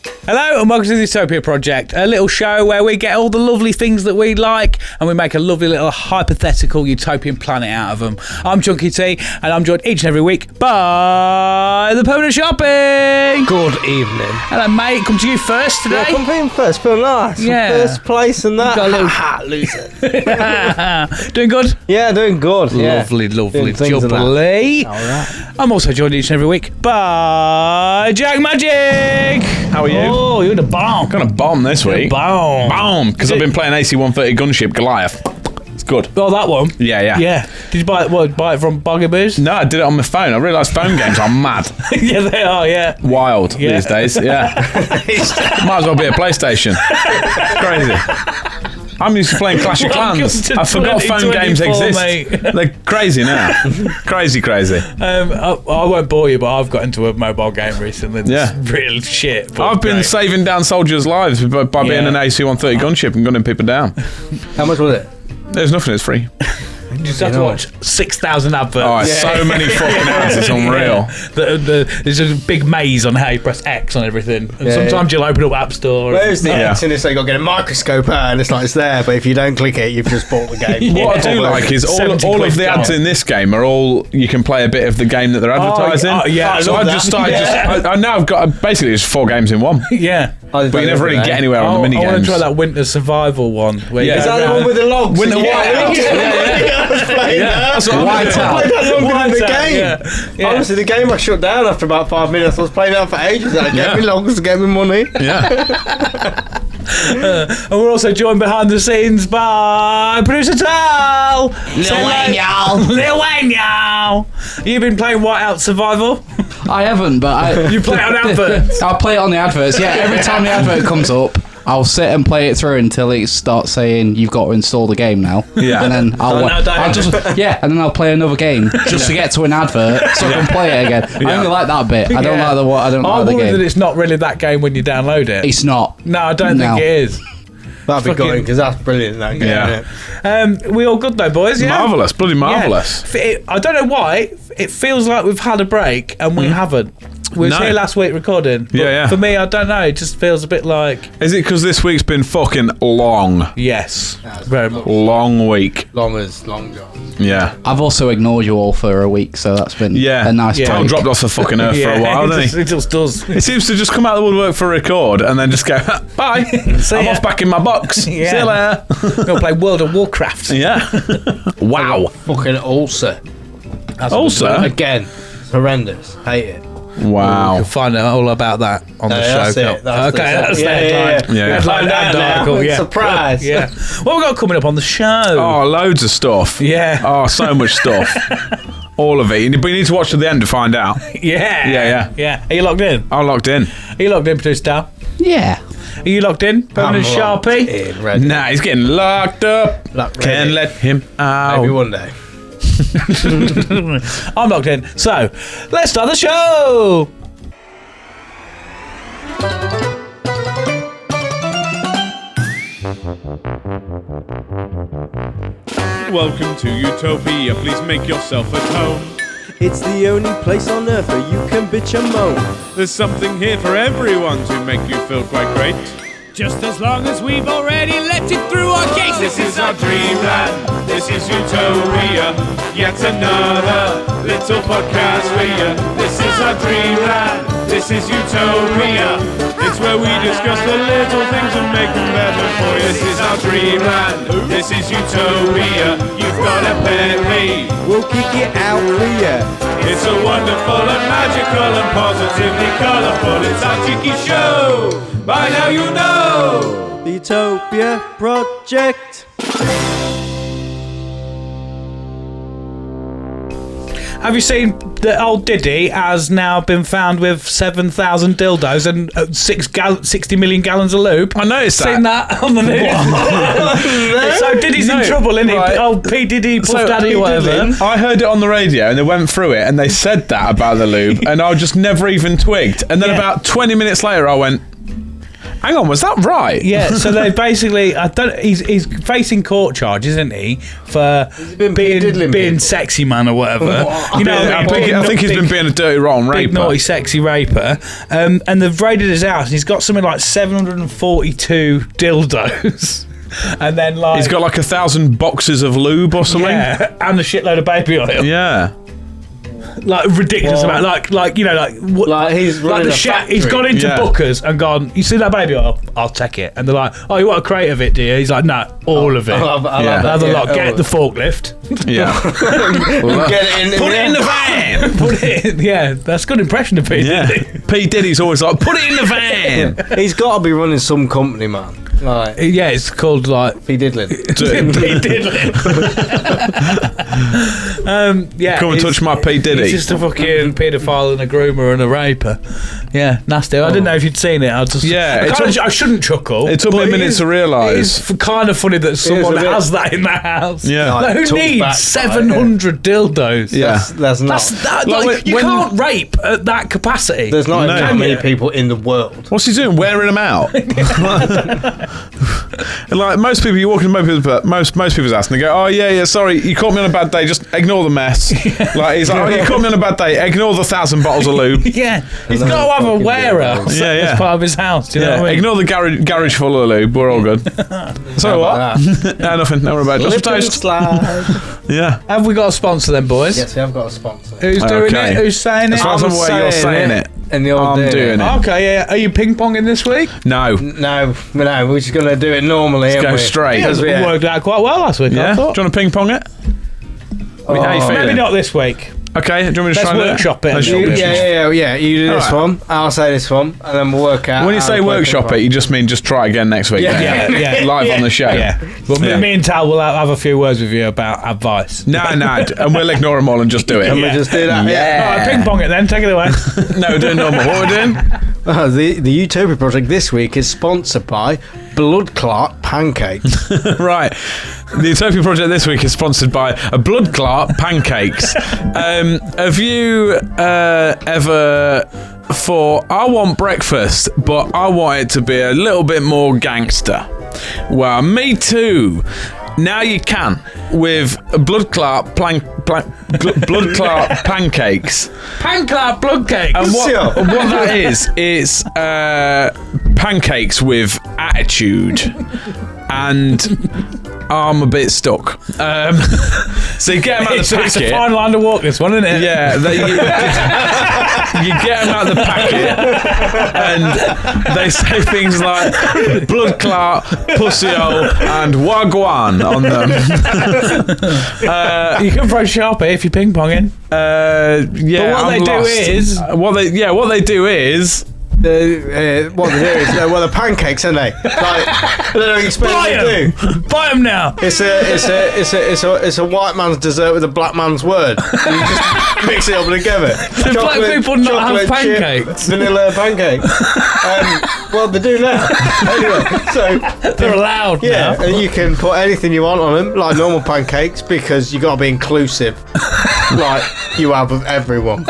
Hello and welcome to the Utopia Project, a little show where we get all the lovely things that we like and we make a lovely little hypothetical utopian planet out of them. I'm Chunky T and I'm joined each and every week by the Permanent Shopping. Good evening. Hello mate, come to you first today. Yeah, come in first, feel nice. Yeah. First place and that. Got a little loser. Doing good? Yeah, doing good. Lovely, lovely, jubbly. Alright. I'm also joined each and every week by Jack Magic. How are you? Oh, you're the bomb. Got a bomb this week. Bomb. Because I've been playing AC-130 Gunship Goliath. It's good. Oh, that one? Yeah. Yeah. Did you buy it from Bugaboos? No, I did it on my phone. I realised phone games are mad. Yeah, they are, yeah. Wild these days, yeah. Might as well be a PlayStation. It's crazy. I'm used to playing Clash of Clans. I forgot phone games exist. Mate. They're crazy now. Crazy. I won't bore you, but I've got into a mobile game recently. That's real shit. I've been saving down soldiers' lives by being an AC-130 gunship and gunning people down. How much was it? There's nothing, it's free. You just have to watch 6,000 adverts. Oh, so many fucking ads, it's unreal. There's a big maze on how you press X on everything. And sometimes you'll open up App Store. Where's the X in it? So you've got to get a microscope out and it's there, but if you don't click it, you've just bought the game. What I do like is all of the ads in this game are all, you can play a bit of the game that they're advertising. So I've just started, I now I've got basically just 4 games in one. Yeah. But you never really get anywhere on the mini games. I want to try that winter survival one. Is that the one with the logs? Winter Whiteout. I was playing that. That's what I played that longer than the game. Honestly, the game I shut down after about 5 minutes. I was playing that for ages. And it gave me logs, gave me money. Yeah. And we're also joined behind the scenes by producer Tal. Lil Wayne, y'all. You've been playing Whiteout Survival? I haven't, but You play it on adverts? I'll play it on the adverts. Yeah, every time the advert comes up, I'll sit and play it through until it starts saying you've got to install the game now. Yeah. And then and then I'll play another game just to get to an advert so I can play it again. I only like that bit. I don't like the game. That it's not really that game when you download it. It's not. No, I don't think it is. That'd be good because that's brilliant. That game. Yeah. We all good though, boys. Yeah. Marvellous, bloody marvellous. Yeah. I don't know why. It feels like we've had a break and we haven't. We were here last week recording. But for me, I don't know. It just feels a bit like. Is it because this week's been fucking long? Yes, very much. Long week. Long as long John. Yeah. I've also ignored you all for a week, so that's been a nice break. Tom dropped off the fucking earth for a while, doesn't he? It just does. It seems to just come out of the woodwork for a record and then just go, bye. I'm off back in my box. See you later. We're going to play World of Warcraft. Yeah. Wow. Fucking ulcer. Ulcer? Again. Horrendous. Hate it. Wow. You'll find out all about that on the show. That's the headline. Headline article. Surprise. Yeah. What have we got coming up on the show? Oh, loads of stuff. Yeah. Oh, so much stuff. All of it. But you need to watch to the end to find out. Yeah. Are you locked in? I'm locked in. Are you locked in, producer Dal? Yeah. Are you locked in? Permanent Sharpie? Nah, he's getting locked up. Can't let him out. Maybe one day. I'm locked in. So, let's start the show. Welcome to Utopia. Please make yourself at home. It's the only place on earth where you can bitch and moan. There's something here for everyone to make you feel quite great. Just as long as we've already let it through our gates. This is our dreamland. This is Utopia. Yet another little podcast for you. This is our dreamland. This is Utopia. It's where we discuss the little things and make them better for you. This is our dreamland. This is Utopia. You've got a pet peeve. We'll kick it out for you. It's a wonderful and magical and positively colourful. It's our cheeky show. By now you know the Utopia Project. Have you seen that old Diddy has now been found with 7,000 dildos and 60 million gallons of lube? I noticed that. Seen that on the news? So Diddy's in trouble, isn't he? Right. Old P. Diddy, Puff Daddy, or whatever. I heard it on the radio and they went through it and they said that about the lube and I just never even twigged. And then about 20 minutes later I went, Hang on, was that right? Yeah, so they basically, he's facing court charges, isn't he, for being sexy man or whatever. I think he's been being a dirty, rotten raper. Big naughty sexy raper. And they've raided his house. He's got something like 742 dildos. And then he's got like 1,000 boxes of lube or something. Yeah, and a shitload of baby oil. Yeah. Like ridiculous amount, like he's running a factory. He's gone into Booker's and gone, you see that baby oil? I'll take it. And they're like, oh, you want a crate of it, do you? He's like, no, all of it. I'll have a lot. Get the forklift. Yeah. Get it in. Put it in the van. Put it in. Yeah, that's a good impression of P. Diddy. P. Diddy's always like, put it in the van. He's got to be running some company, man. Like, yeah, it's called like P. Diddlin. P. Diddlin. Come and touch my P. Diddy. He's just a fucking paedophile and a groomer and a raper. Yeah, nasty. I didn't know if you'd seen it. I shouldn't chuckle. It took me a minute to realise. It's kind of funny that someone has that in their house. Yeah. Like, who needs 700 dildos? Yeah. That's not. You can't rape at that capacity. There's not that many people in the world. What's he doing? Wearing them out? Like most people, you walk into most people's house and they go, oh yeah, sorry, you caught me on a bad day, just ignore the mess. Like he's like, oh, you caught me on a bad day, ignore the 1,000 bottles of lube. Yeah, he's got to have a wearer as part of his house. Do you know what I mean? Ignore the garage full of lube. We're all good. So what? No, nothing. Don't worry about it. Just toast. Yeah. Have we got a sponsor then, boys? Yes, we have got a sponsor. Who's doing it? Who's saying it? As far as I'm aware, you're saying it. And I'm doing it. Okay, yeah. Are you ping-ponging this week? No. We're just going to do it normally. Let's go straight. Yeah, it worked out quite well last week, I thought. Do you want to ping-pong it? How you feeling? Maybe not this week. Okay, do you want me to try workshop it? Yeah. You do this one, I'll say this one, and then we'll work out. When you say workshop it, you just mean just try again next week. Yeah. Live on the show. Yeah. But me and Tal will have a few words with you about advice. No, and we'll ignore them all and just do it. And we'll just do that. Yeah. All right, ping pong it then. Take it away. No, we're doing normal. What we're doing? The Utopia Project this week is sponsored by Blood Clot Pancakes. Right. The Utopia Project this week is sponsored by Blood Clot Pancakes. Have you ever thought, I want breakfast, but I want it to be a little bit more gangster? Well, me too. Now you can with Blood Clot Blood Clot Pancakes. Panclot blood cakes. And what that is, it's pancakes with attitude. And I'm a bit stuck. So you get them out of the packet. It's a fine line to walk, this one, isn't it? Yeah. You get them out of the packet and they say things like blood clot, pussy hole and wagwan on them. You can throw Sharpie if you're ping-ponging. Yeah. But what they do is... the pancakes, aren't they? Like, I don't know, explain what they do. Buy them now. It's a white man's dessert with a black man's word. And you just mix it up together. Do black people not have pancakes? Vanilla pancakes. Well, they do now. Anyway, so they're allowed. Yeah, now. and you can put anything you want on them, like normal pancakes, because you got to be inclusive, like you have of everyone.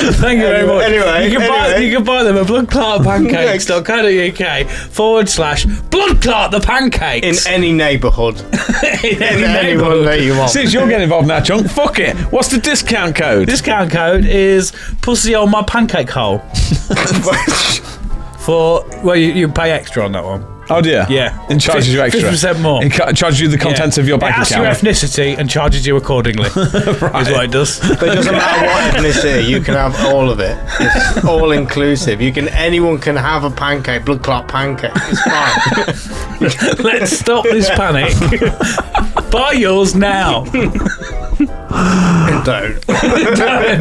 Thank you very much. Anyway, you can buy them at bloodclotpancakes.co.uk/bloodclot the pancakes in any neighbourhood. in any neighbourhood that you want. Since you're getting involved now, Chunk, fuck it. What's the discount code? Discount code is pussy on my pancake hole. You pay extra on that one. Oh dear. Yeah. And charges you extra. 50% more. It charges you the contents of your bank account. It asks your ethnicity and charges you accordingly. Right. Is what it does. But it doesn't matter what ethnicity, you can have all of it. It's all inclusive. Anyone can have a pancake, blood clot pancake. It's fine. Let's stop this panic. Buy yours now. Don't.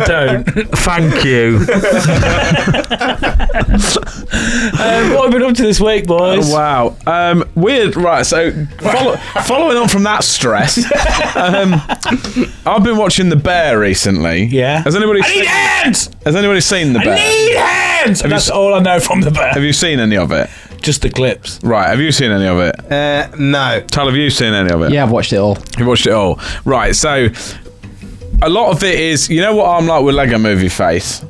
Don't. Thank you. What have we been up to this week, boys? Wow. Weird. Right. So following on from that stress, I've been watching The Bear recently. Yeah. Has anybody need hands! Has anybody seen The Bear? I need hands! That's all I know from The Bear. Have you seen any of it? Just the clips. Right. Have you seen any of it? No. Tal, have you seen any of it? Yeah, I've watched it all. You've watched it all. Right. So a lot of it is, you know what I'm like with Lego Movie face?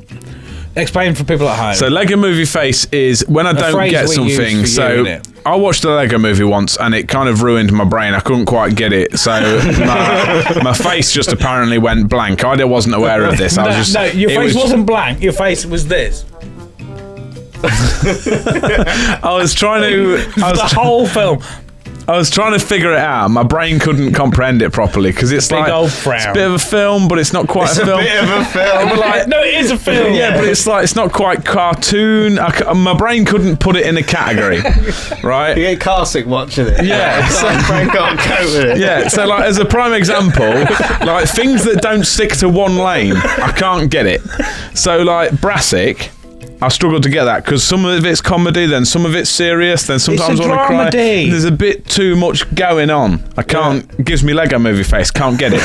Explain for people at home. So Lego Movie Face is when I don't phrase get we use something. for you, So innit? I watched the Lego Movie once, and it kind of ruined my brain. I couldn't quite get it. So my face just apparently went blank. I wasn't aware of this. I was just, no, your face wasn't blank. Your face was this. I was trying to. The whole film. I was trying to figure it out. My brain couldn't comprehend it properly because it's Big like old it's frown. a bit of a film, but it's not quite It's a a film. bit of a film. No, it is a film. Yeah, but it's like it's not quite cartoon. My brain couldn't put it in a category, right? You get car sick watching it. Yeah, It's like Frank can't cope with it. Yeah, so like as a prime example, like things that don't stick to one lane, I can't get it. So like Brassic, I struggle to get that because some of it's comedy, then some of it's serious, then sometimes I want to cry. dramedy. There's a bit too much going on. I can't. Gives me Lego Movie Face. Can't get it.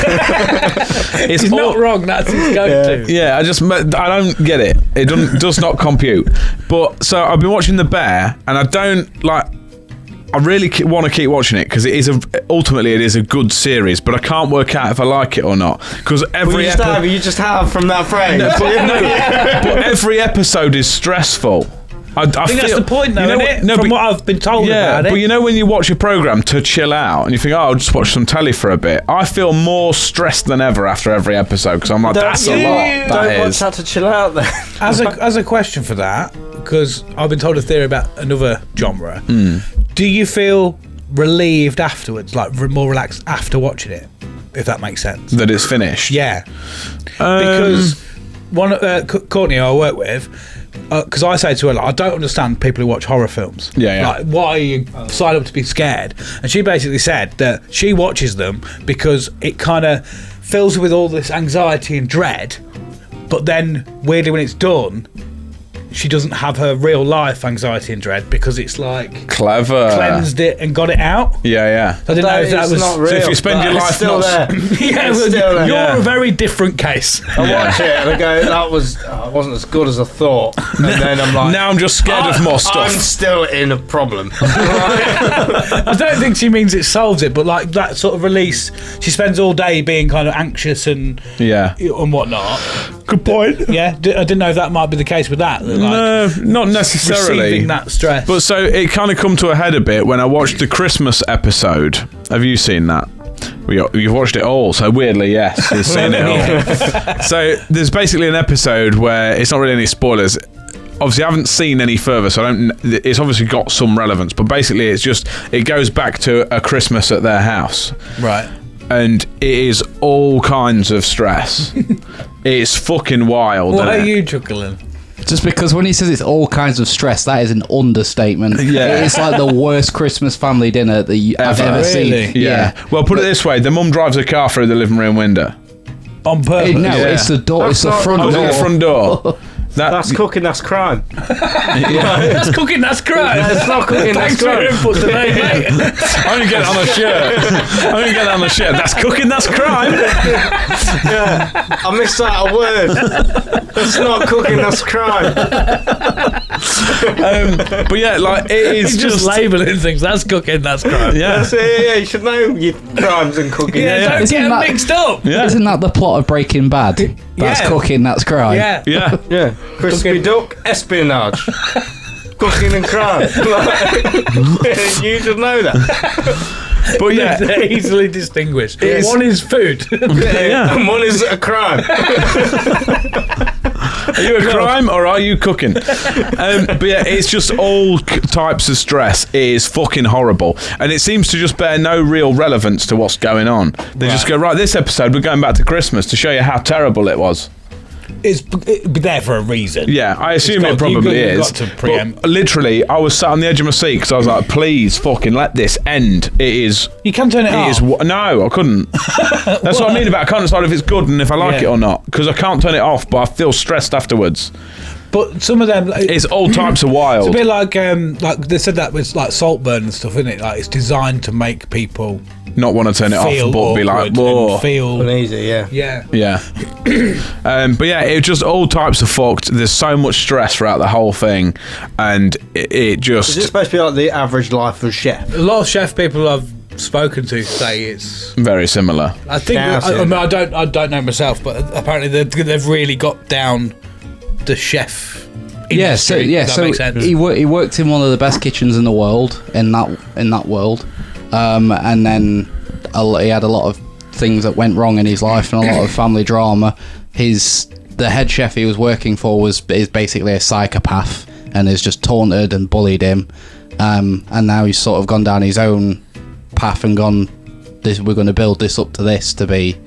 It's He's all- not wrong. That's his go-to. Yeah, I don't get it. It does not compute. But so I've been watching The Bear, and I don't like. I really want to keep watching it because ultimately it is a good series, but I can't work out if I like it or not because every You just have from that phrase. but every episode is stressful. I think that's the point, though, isn't it? No, From but- what I've been told yeah, about it. but you know when you watch a program to chill out and you think, oh, I'll just watch some telly for a bit. I feel more stressed than ever after every episode because I'm like, that's a lot. Don't That watch is. that to chill out then. As a question for that, because I've been told a theory about another genre. Do you feel relieved afterwards, like more relaxed after watching it? If that makes sense. That it's finished. Yeah, because one Courtney, who I work with, because I say to her, like, I don't understand people who watch horror films. Yeah. Like, why are you signed up to be scared? And she basically said that she watches them because it kind of fills her with all this anxiety and dread, but then weirdly when it's done, she doesn't have her real life anxiety and dread because it's like Clever. cleansed it and got it out. Yeah. I didn't know if that It's was not real. So if you spend your but life it's still not- there. yeah, It's well, still there. you're Yeah. a very different case. I watch it and I go, that wasn't as good as I thought. And then I'm like, Now I'm just scared of more stuff. I'm still in a problem. I don't think she means it solves it, but like that sort of release, she spends all day being kind of anxious and Yeah. whatnot. Good point. Yeah, I didn't know if that might be the case with that. Like, No, not necessarily. receiving that stress. But so it kind of come to a head a bit when I watched the Christmas episode. Have you seen that? You've watched it all, so weirdly, yes, you've seen it all. So there's basically an episode where it's not really any spoilers. Obviously, I haven't seen any further, so I don't. It's obviously got some relevance, but basically, it goes back to a Christmas at their house. right. And it is all kinds of stress. It's fucking wild. Why isn't are it? you chuckling? Just because when he says it's all kinds of stress, that is an understatement. Yeah. It's like the worst Christmas family dinner that I've ever Really? seen. Yeah. Well, put it this way: the mum drives a car through the living room window. On purpose? No, Yeah. it's the door. That's It's the not- front Oh, door. the front door. That's cooking, that's crime. That's cooking, that's crime. That's not cooking, that's Thanks for your crime. input today, mate. I'm gonna get it on a shirt. I'm gonna get that on a shirt. That's cooking. That's crime. Yeah, I missed out a word. That's not cooking, that's crime. But yeah, like it is He's just labelling things. That's cooking, that's crime. Yeah. That's it, yeah, you should know your crimes and cooking. Yeah, don't Isn't get them that- mixed up. Yeah. Isn't that the plot of Breaking Bad? That's Yeah. cooking, that's crime. Yeah. Yeah. Yeah, crispy duck, espionage. Cooking and crime. You should know that. But yeah. They're easily distinguished. It's- One is food. Yeah. And one is a crime. Are you a crime or are you cooking? But yeah, it's just all types of stress. It is fucking horrible. And it seems to just bear no real relevance to what's going on. They just go, right, this episode, we're going back to Christmas to show you how terrible it was. It'd be there for a reason. Yeah, I assume It's it got- probably you've is. got to preempt. But literally, I was sat on the edge of my seat because I was like, please fucking let this end. It is... You can turn it It off. is no, I couldn't. That's what I mean about I can't decide if it's good and if I like Yeah. it or not because I can't turn it off, but I feel stressed afterwards. But some of them... It's all types of It's wild. a bit like they said that with like Saltburn and stuff, isn't it? Like it's designed to make people Not want to turn it feel off, but be like, awkward whoa. and feel Uneasy, yeah. yeah. Yeah. But yeah, it's just all types of fucked. There's so much stress throughout the whole thing, and it Is it just. supposed to be like the average life of a chef? A lot of chef people I've spoken to say it's. Very similar. I think Yeah, I mean, I don't know myself, but apparently they've really got down the chef. Yeah, so Does that make sense? he worked in one of the best kitchens in the world in that world, and then he had a lot of things that went wrong in his life and a lot of family drama. The head chef he was working for is basically a psychopath and has just taunted and bullied him, and now he's sort of gone down his own path and gone, we're going to build this up to this to be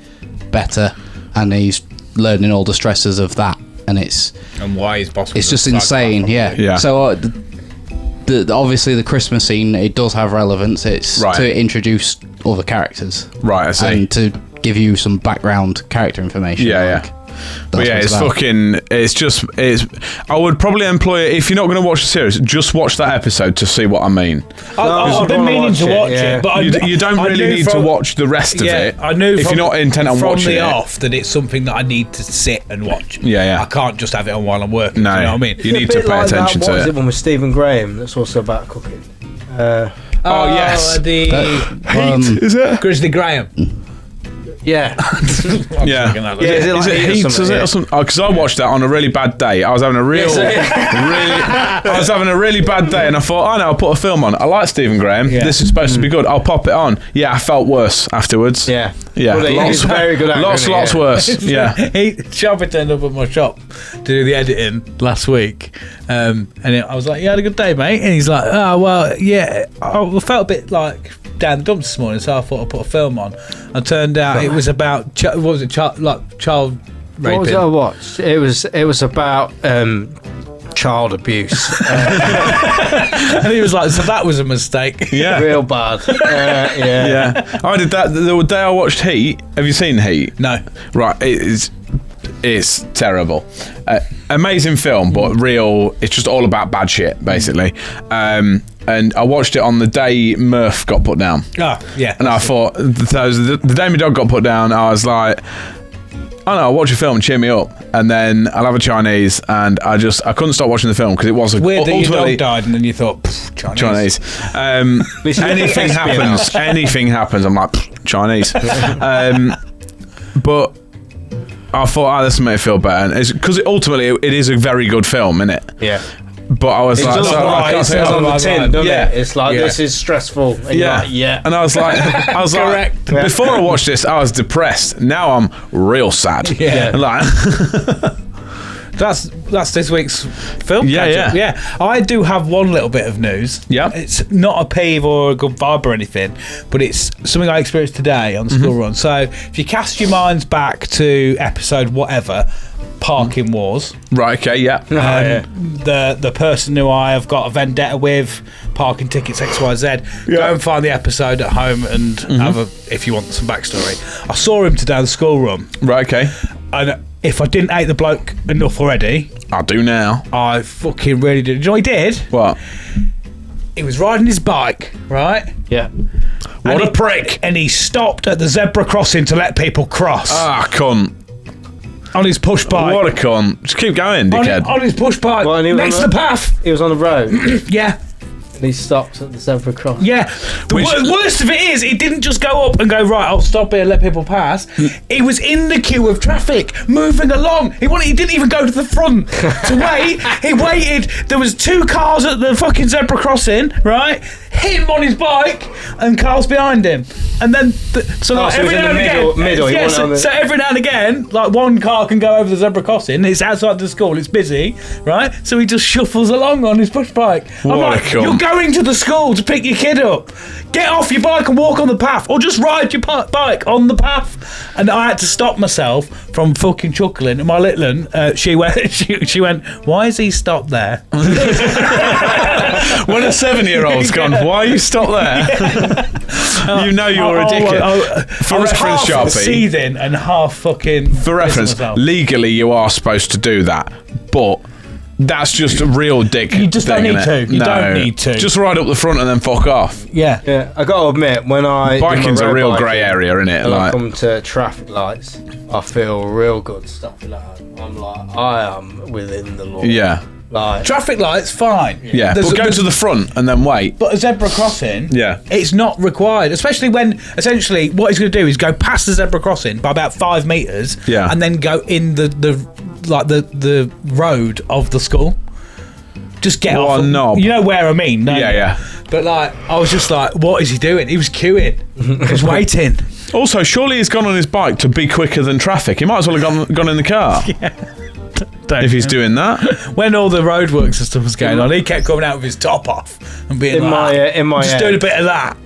better, and he's learning all the stresses of that, and why his boss was it's just insane. Yeah. So obviously the Christmas scene, it does have relevance. It's to introduce other characters, Right, I see. and to give you some background character information. But yeah, it's fucking. I would probably employ it if you're not going to watch the series. Just watch that episode to see what I mean. I've been meaning to watch it, but you don't really need to watch the rest of it. I knew if you're not intent on watching it off that it's something that I need to sit and watch. Yeah. I can't just have it on while I'm working. No, you know what I mean? You need to pay attention to it. What is it one with Stephen Graham? That's also about cooking. Yes. Is it Grizzly Graham? Yeah. Yeah. Is it Heat or something? Because I watched that on a really bad day. I was having a really bad day, and I thought, I'll put a film on. I like Stephen Graham. Yeah. This is supposed to be good. I'll pop it on. Yeah, I felt worse afterwards. Yeah. Yeah. Well, he's very good actor, Lots worse. Yeah. Shelby turned up at my shop to do the editing last week, and I was like, "You had a good day, mate?" And he's like, "Oh well, yeah." I felt a bit like down the dumps this morning, so I thought I'd put a film on. And turned out it was about child raping. What was it I watched? It was about child abuse. And he was like, "So that was a mistake." Yeah. Real bad. Yeah. I did that the day I watched Heat. Have you seen Heat? No. Right. It's terrible. Amazing film, but real. It's just all about bad shit, basically. And I watched it on the day Murph got put down. Oh, yeah. And I thought, the day my dog got put down, I was like, I'll watch a film and cheer me up. And then I'll have a Chinese, and I couldn't stop watching the film because it was weird that your dog died, and then you thought, Chinese. Anything happens, I'm like, Chinese. But I thought, this will make me feel better. Because ultimately, it is a very good film, isn't it? Yeah. But I was like, it says on the tin, doesn't it? It's like, this is stressful. And And I was like, Correct. Before I watched this, I was depressed. Now I'm real sad. Yeah. Like, That's this week's film. Yeah. I do have one little bit of news. Yeah. It's not a peeve or a good vibe or anything, but it's something I experienced today on the school run. So if you cast your minds back to episode whatever, Parking Wars. right, okay, yeah. The person who I have got a vendetta with, parking tickets XYZ. Go and find the episode at home and have if you want some backstory. I saw him today on the school run. Right, okay. And if I didn't hate the bloke enough already, I do now. I fucking really did. Do you know what he did? What? He was riding his bike, right? Yeah. What a prick. And he stopped at the zebra crossing to let people cross. Cunt. On his push bike. What a cunt. Just keep going, dickhead. On his push bike. Well, next to the path. He was on the road. Yeah. And he stopped at the zebra crossing. Yeah. The worst of it is, he didn't just go up and go, right, I'll stop here and let people pass. He was in the queue of traffic, moving along. He didn't even go to the front to wait. He waited. There was 2 cars at the fucking zebra crossing, right? Him on his bike and cars behind him. And then, every now and again, so every now and again, like one car can go over the zebra crossing. It's outside the school. It's busy, right? So he just shuffles along on his push bike. I'm like, you're going to the school to pick your kid up. Get off your bike and walk on the path, or just ride your bike on the path. And I had to stop myself from fucking chuckling. And my little one, she went, why is he stopped there? When a 7-year-old's gone, why you stop there? You know you're a dickhead. For reference, half Sharpie. Seething and half fucking. For reference, legally you are supposed to do that, but that's just a real dick. You just don't need to. You don't need to. Just ride up the front and then fuck off. Yeah. I got to admit, when I biking's a real grey area, isn't it? When I Like, come to traffic lights, I feel real good stopping that. I'm like, I am within the law. yeah. Like, Traffic lights, fine. Yeah, but go to the front and then wait. But a zebra crossing, Yeah. it's not required. Especially when, essentially, what he's going to do is go past the zebra crossing by about 5 metres, Yeah. and then go in the like the road of the school. Just get off. What a knob. You know where I mean? don't Yeah, you? yeah. But like, I was just like, what is he doing? He was queuing. He was waiting. Also, surely he's gone on his bike to be quicker than traffic. He might as well have gone in the car. Don't If he's know. doing that. When all the roadworks and stuff was going on, he kept coming out with his top off and being In my just head. doing a bit of that.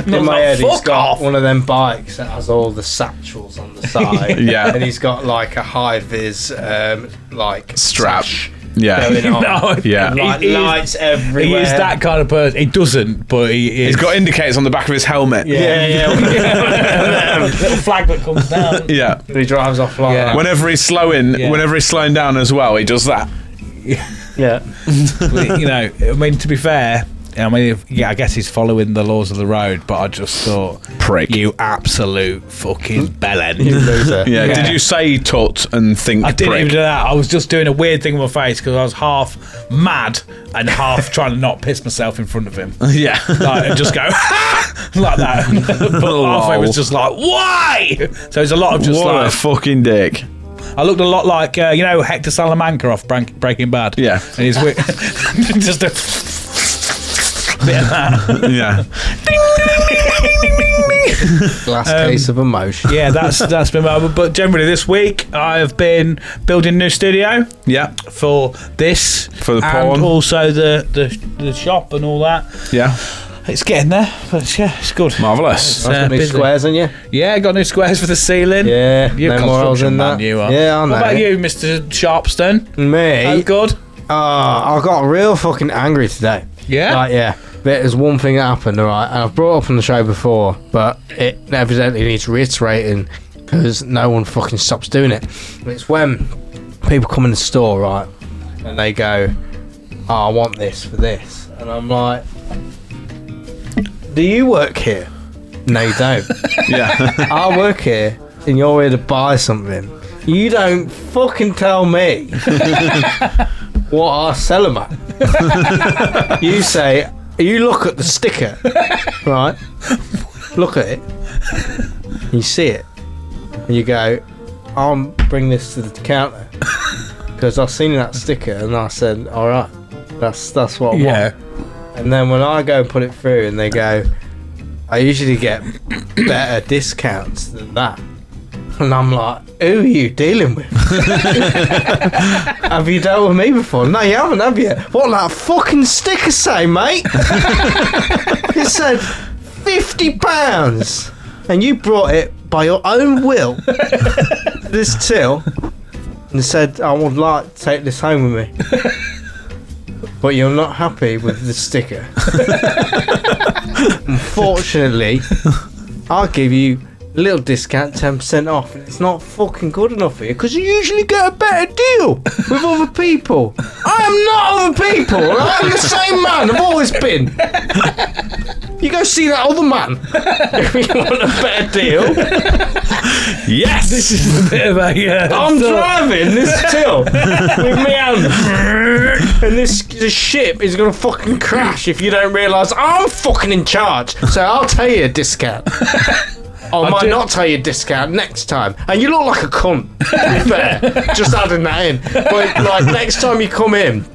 In my head, he's fuck got off. one of them bikes that has all the satchels on the side. Yeah. And he's got like a high vis, like Strap. sash Yeah. going on. No, Yeah. And, like he is- lights everywhere. He is that kind of person. He doesn't, but he is. He's got indicators on the back of his helmet. Yeah. little flag that comes down. Yeah. And he drives off like Yeah. that. Whenever he's slowing down as well, he does that. Yeah. You know, I mean, to be fair, I mean, I guess he's following the laws of the road, but I just thought, Prick. you absolute fucking bellend. You loser. Yeah. Yeah. Did you say tut and think I didn't prick? even do that. I was just doing a weird thing with my face because I was half mad and half trying to not piss myself in front of him. Yeah. Like, and just go like that. But halfway was just like, why? So it's a lot of just What a like. fucking dick. I looked a lot like you know Hector Salamanca off Breaking Bad. Yeah. and he's just a bit of that. Yeah. Last case of emotion. Yeah, that's been my. But generally, this week I have been building a new studio Yeah. for this, For the and porn. also the shop and all that. Yeah. It's getting there, but yeah, it's good. Marvellous. I've got new busy. squares on you. Yeah, got new squares for the ceiling. Yeah. You're no more holes construction in man, that. you are. Yeah, I know. What about you, Mr. Sharpstone? Me? Oh, good. I got real fucking angry today. Yeah. Like, yeah. There's one thing that happened, alright, and I've brought it up on the show before, but it evidently needs reiterating because no one fucking stops doing it. It's when people come in the store, right, and they go, oh, I want this for this. And I'm like, do you work here? No, you don't. Yeah. I work here and you're here to buy something. You don't fucking tell me what I sell them at. You say, you look at the sticker, right? Look at it. You see it. And you go, I'll bring this to the counter. Because I've seen that sticker and I said, alright, that's what I want. Yeah. And then when I go and put it through and they go, I usually get better discounts than that. And I'm like, who are you dealing with? Have you dealt with me before? No, you haven't, have you? What that fucking sticker say, mate? It said £50. And you brought it by your own will, this till, and said, I would like to take this home with me. But you're not happy with the sticker. Unfortunately, I'll give you a little discount, 10% off. And it's not fucking good enough for you because you usually get a better deal with other people. I am not other people. I'm the same man. I've always been. You go see that other man if you want a better deal. Yes. This is a bit of a. I'm driving this till with me hand, and this ship is gonna fucking crash if you don't realise I'm fucking in charge. So I'll tell you a discount. I might not tell you a discount next time. And you look like a cunt, to be fair. Just adding that in. But like next time you come in,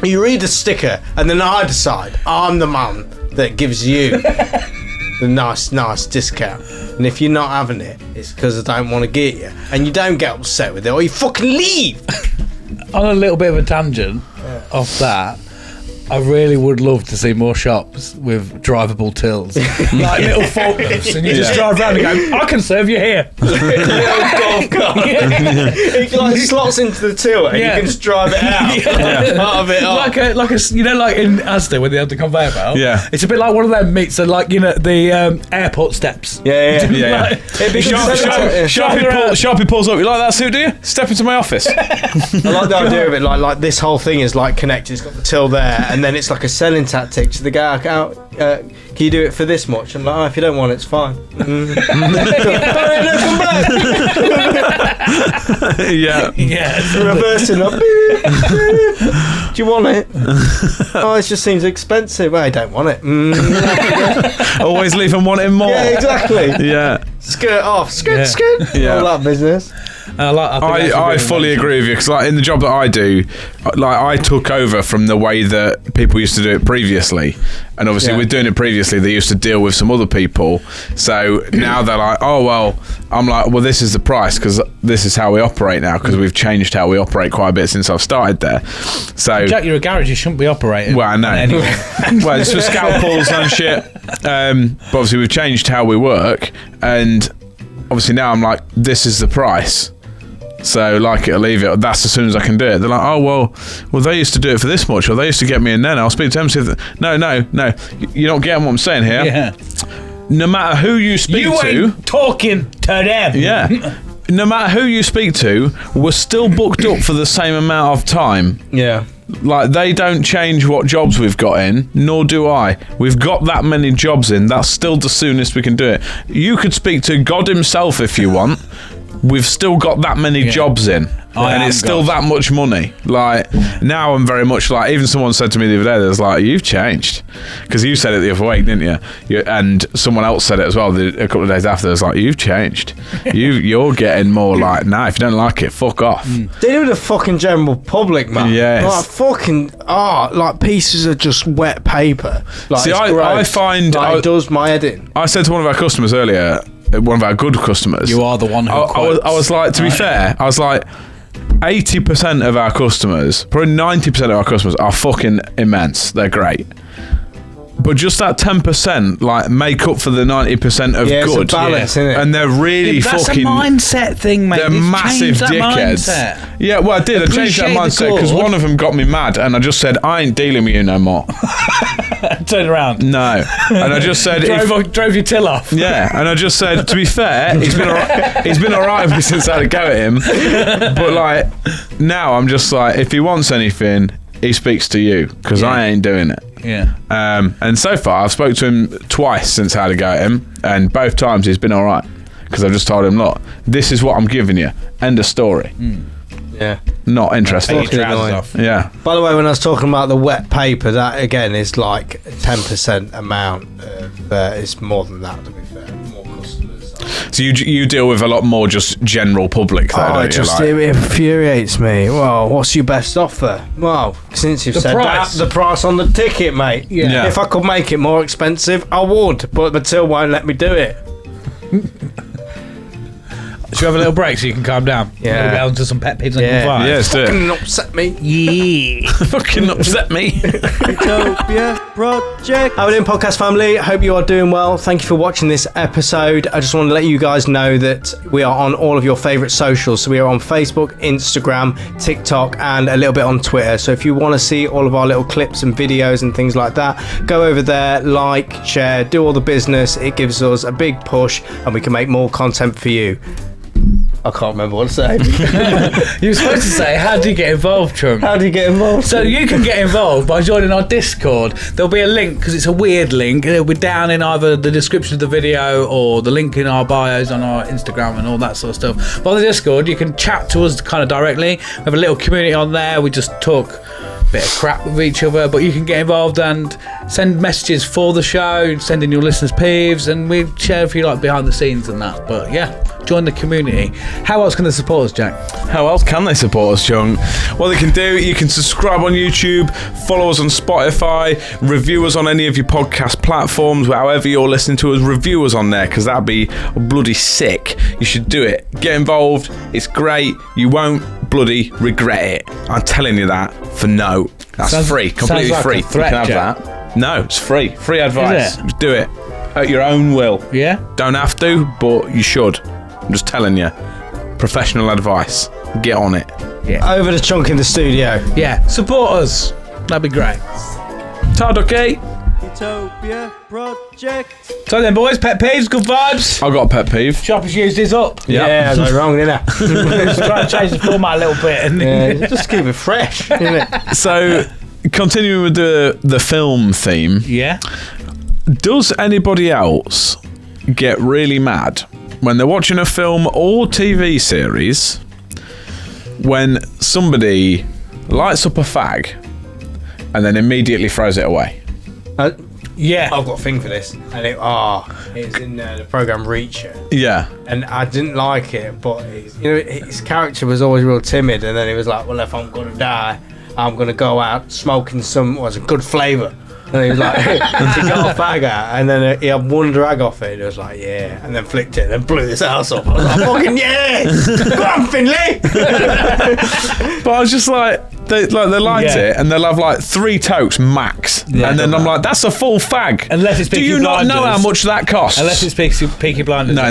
you read the sticker, and then I decide I'm the man that gives you the nice discount. And if you're not having it, it's because I don't want to get you. And you don't get upset with it, or you fucking leave. On a little bit of a tangent off that, I really would love to see more shops with drivable tills, like little forklifts, and you just drive around and go, "I can serve you here." Little golf cart. It like slots into the till, and you can just drive it out. Out of it. like a you know, like in Asda when they have the conveyor belt. Yeah. It's a bit like one of them meets, so like, you know, the airport steps. Yeah. Like, Sharpie pulls up. You like that suit, do you? Step into my office. I like the idea of it. Like this whole thing is like connected. It's got the till there, and then it's like a selling tactic. So the guy, can you do it for this much? I'm like, oh, if you don't want it, it's fine. Yeah. yeah. Reversing up. Do you want it? Oh, it just seems expensive. Well, I don't want it. Always leave them wanting more. Yeah, exactly. Yeah. Skirt off. Skirt. Yeah. All that business. I fully agree with you, because like in the job that I do, like I took over from the way that people used to do it previously, and obviously with doing it previously they used to deal with some other people, so now they're like, oh well, I'm like, well, this is the price because this is how we operate now, because we've changed how we operate quite a bit since I've started there. So Jack, you're a garage, you shouldn't be operating. well, I know. Anyway. Well, it's for scalpels and shit, but obviously we've changed how we work, and obviously now I'm like, this is the price. So like it or leave it. That's as soon as I can do it. They're like, oh well, they used to do it for this much, or they used to get me in then. I'll speak to them. See if no, you're not getting what I'm saying here. Yeah. No matter who you speak You to, ain't talking to them. yeah. No matter who you speak to, we're still booked up for the same amount of time. Yeah. Like, they don't change what jobs we've got in, nor do I. We've got that many jobs in. That's still the soonest we can do it. You could speak to God himself if you want. We've still got that many jobs in, and it's still that much money. Like, now I'm very much like, even someone said to me the other day, there's like, you've changed, because you said it the other week, didn't you? And someone else said it as well a couple of days after. It's like, you've changed. You're getting more like, nah, if you don't like it, fuck off. Dealing with the fucking general public, man. Yes. Like fucking like pieces of just wet paper. Like, See, it's I gross. find like, it does my head in. I said to one of our customers earlier, one of our good customers, You are the one who I was like, to be fair, I was like, 80% of our customers, probably 90% of our customers are fucking immense. They're great. But just that 10%, like, make up for the 90% of It's a good. balance, isn't it? And they're really that's fucking... a mindset thing, mate. They're You've massive changed that dickheads. mindset. Yeah, well, I did. I changed that Appreciate the mindset because good. one of them got me mad, and I just said, I ain't dealing with you no more. Turn around. No. And I just said... Drove your till off. Yeah, and I just said, to be fair, he's been all right with me since I had a go at him. But like, now I'm just like, if he wants anything, he speaks to you, because I ain't doing it. Yeah. And so far, I've spoke to him twice since I had a go at him, and both times he's been all right, because I've just told him, look, this is what I'm giving you. End of story. Yeah. Not interested. Take your trousers off. Yeah. By the way, when I was talking about the wet paper, that again is like 10% amount. It's more than that, to be fair. More customers. So you deal with a lot more just general public, though, don't you? Like, It infuriates me. Well, what's your best offer? Well, since you've said price. that, the price on the ticket, mate. Yeah. If I could make it more expensive, I would, but the till won't let me do it. Should we have a little break so you can calm down? Yeah. We'll get on to some pet peeves and Yeah. confide. yeah, let's do it. Fucking upset me. Yeah. Fucking upset me. Utopia Project. How are we doing, podcast family? Hope you are doing well. Thank you for watching this episode. I just want to let you guys know that we are on all of your favourite socials. So we are on Facebook, Instagram, TikTok, and a little bit on Twitter. So if you want to see all of our little clips and videos and things like that, go over there, like, share, do all the business. It gives us a big push and we can make more content for you. I can't remember what to say. You were supposed to say, how do you get involved, Trump? How do you get involved? So you can get involved by joining our Discord. There'll be a link, because it's a weird link. It'll be down in either the description of the video or the link in our bios on our Instagram and all that sort of stuff. But on the Discord, you can chat to us kind of directly. We have a little community on there. We just talk a bit of crap with each other, but you can get involved and send messages for the show, send in your listeners' peeves, and we share if you like behind the scenes and that. But yeah, join the community. How else can they support us, Jack? How else can they support us, Chung? What they can do, you can subscribe on YouTube, follow us on Spotify, review us on any of your podcast platforms, however you're listening to us, review us on there, because that'd be bloody sick. You should do it. Get involved. It's great. You won't bloody regret it. I'm telling you that for no. That's free. Completely like free. a threat, you can have Jack. that. No, it's free. Free advice. Is it? Just do it. At your own will. Yeah? Don't have to, but you should. I'm just telling you. Professional advice. Get on it. Over the chunk in the studio. Yeah. Support us. That'd be great. Todd, okay? Utopia Project. So then, boys, pet peeves, good vibes. I got a pet peeve. Sharpest used his up. Yep. Yeah, I got it wrong, didn't I? Just try and change the format a little bit. And Yeah, just keep it fresh, isn't it? So, continuing with the film theme, yeah. does anybody else get really mad when they're watching a film or TV series when somebody lights up a fag and then immediately throws it away. Yeah. I've got a thing for this, and it's in the program Reacher, Yeah. and I didn't like it, but his character was always real timid, and then he was like, well, if I'm gonna die, I'm gonna go out smoking some a good flavour. And he was like, he got a fag out, and then he had one drag off it. And he was like, yeah, and then flicked it, and then blew his house up. I was like, fucking yes, go on, Finley. But I was just like, they light it, and they'll have like 3 tokes max, and then I'm like, that's a full fag. Unless it's do Peaky you not know Blinders. how much that costs? Unless it's Peaky Blinders. No,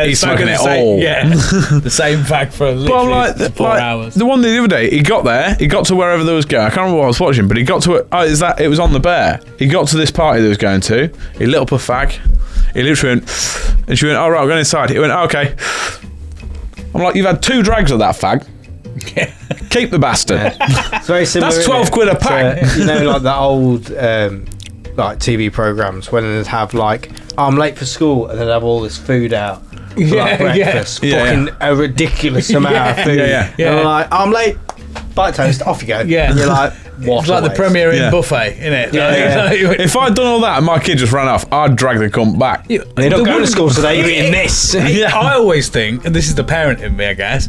he's smoking it all. Yeah, the same fact for literally But I'm 4 hours. The one the other day, he got to wherever there was going. I can't remember what I was watching, but he got to it. Oh, it was on the Bear. He got to this party that he was going to. He lit up a fag. He literally went, and she went, all right, I'm going inside. He went, oh, okay. I'm like, you've had 2 drags of that fag. Keep the bastard. It's very similar. That's 12 quid a pack. Like the old like TV programs when they'd have like, I'm late for school, and they'd have all this food out for like breakfast. Fucking a ridiculous amount of food. Yeah. And they're like, I'm late. Bite toast, off you go. Yeah. And you're like, what? It's like the Premier Inn buffet, isn't it? If I'd done all that and my kid just ran off, I'd drag the cunt back. You're not going to school today, you're eating this. I always think, and this is the parent in me, I guess,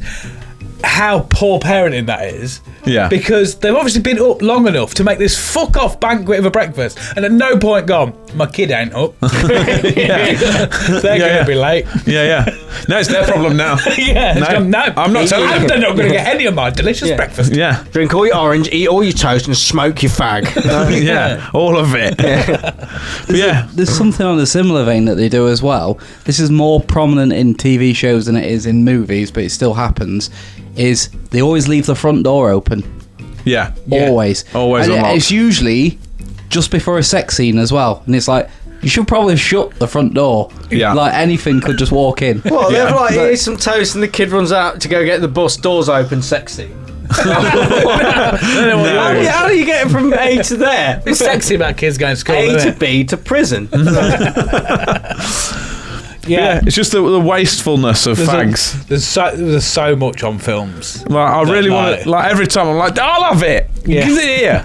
how poor parenting that is. Yeah. Because they've obviously been up long enough to make this fuck off banquet of a breakfast, and at no point gone, my kid ain't up. They're going to be late. Yeah. No, it's their problem now. No, I'm not telling them. They're not going to get any of my delicious breakfast. Yeah. Drink all your orange, eat all your toast, and smoke your fag. Yeah, all of it. There's something on a similar vein that they do as well. This is more prominent in TV shows than it is in movies, but it still happens. Is they always leave the front door open. Yeah. Always. Always And unlocked. it's usually just before a sex scene as well. And it's like, you should probably shut the front door. Yeah. Like anything could just walk in. Well, they're like, here's some toast, and the kid runs out to go get the bus, doors open, sexy. How do you get from A to there? It's sexy about kids going to school, A isn't to B to prison. Yeah, it's just the wastefulness of fags. There's so much on films. Like, I really want to, like, every time I'm like, I'll have it. Yeah. Give it here.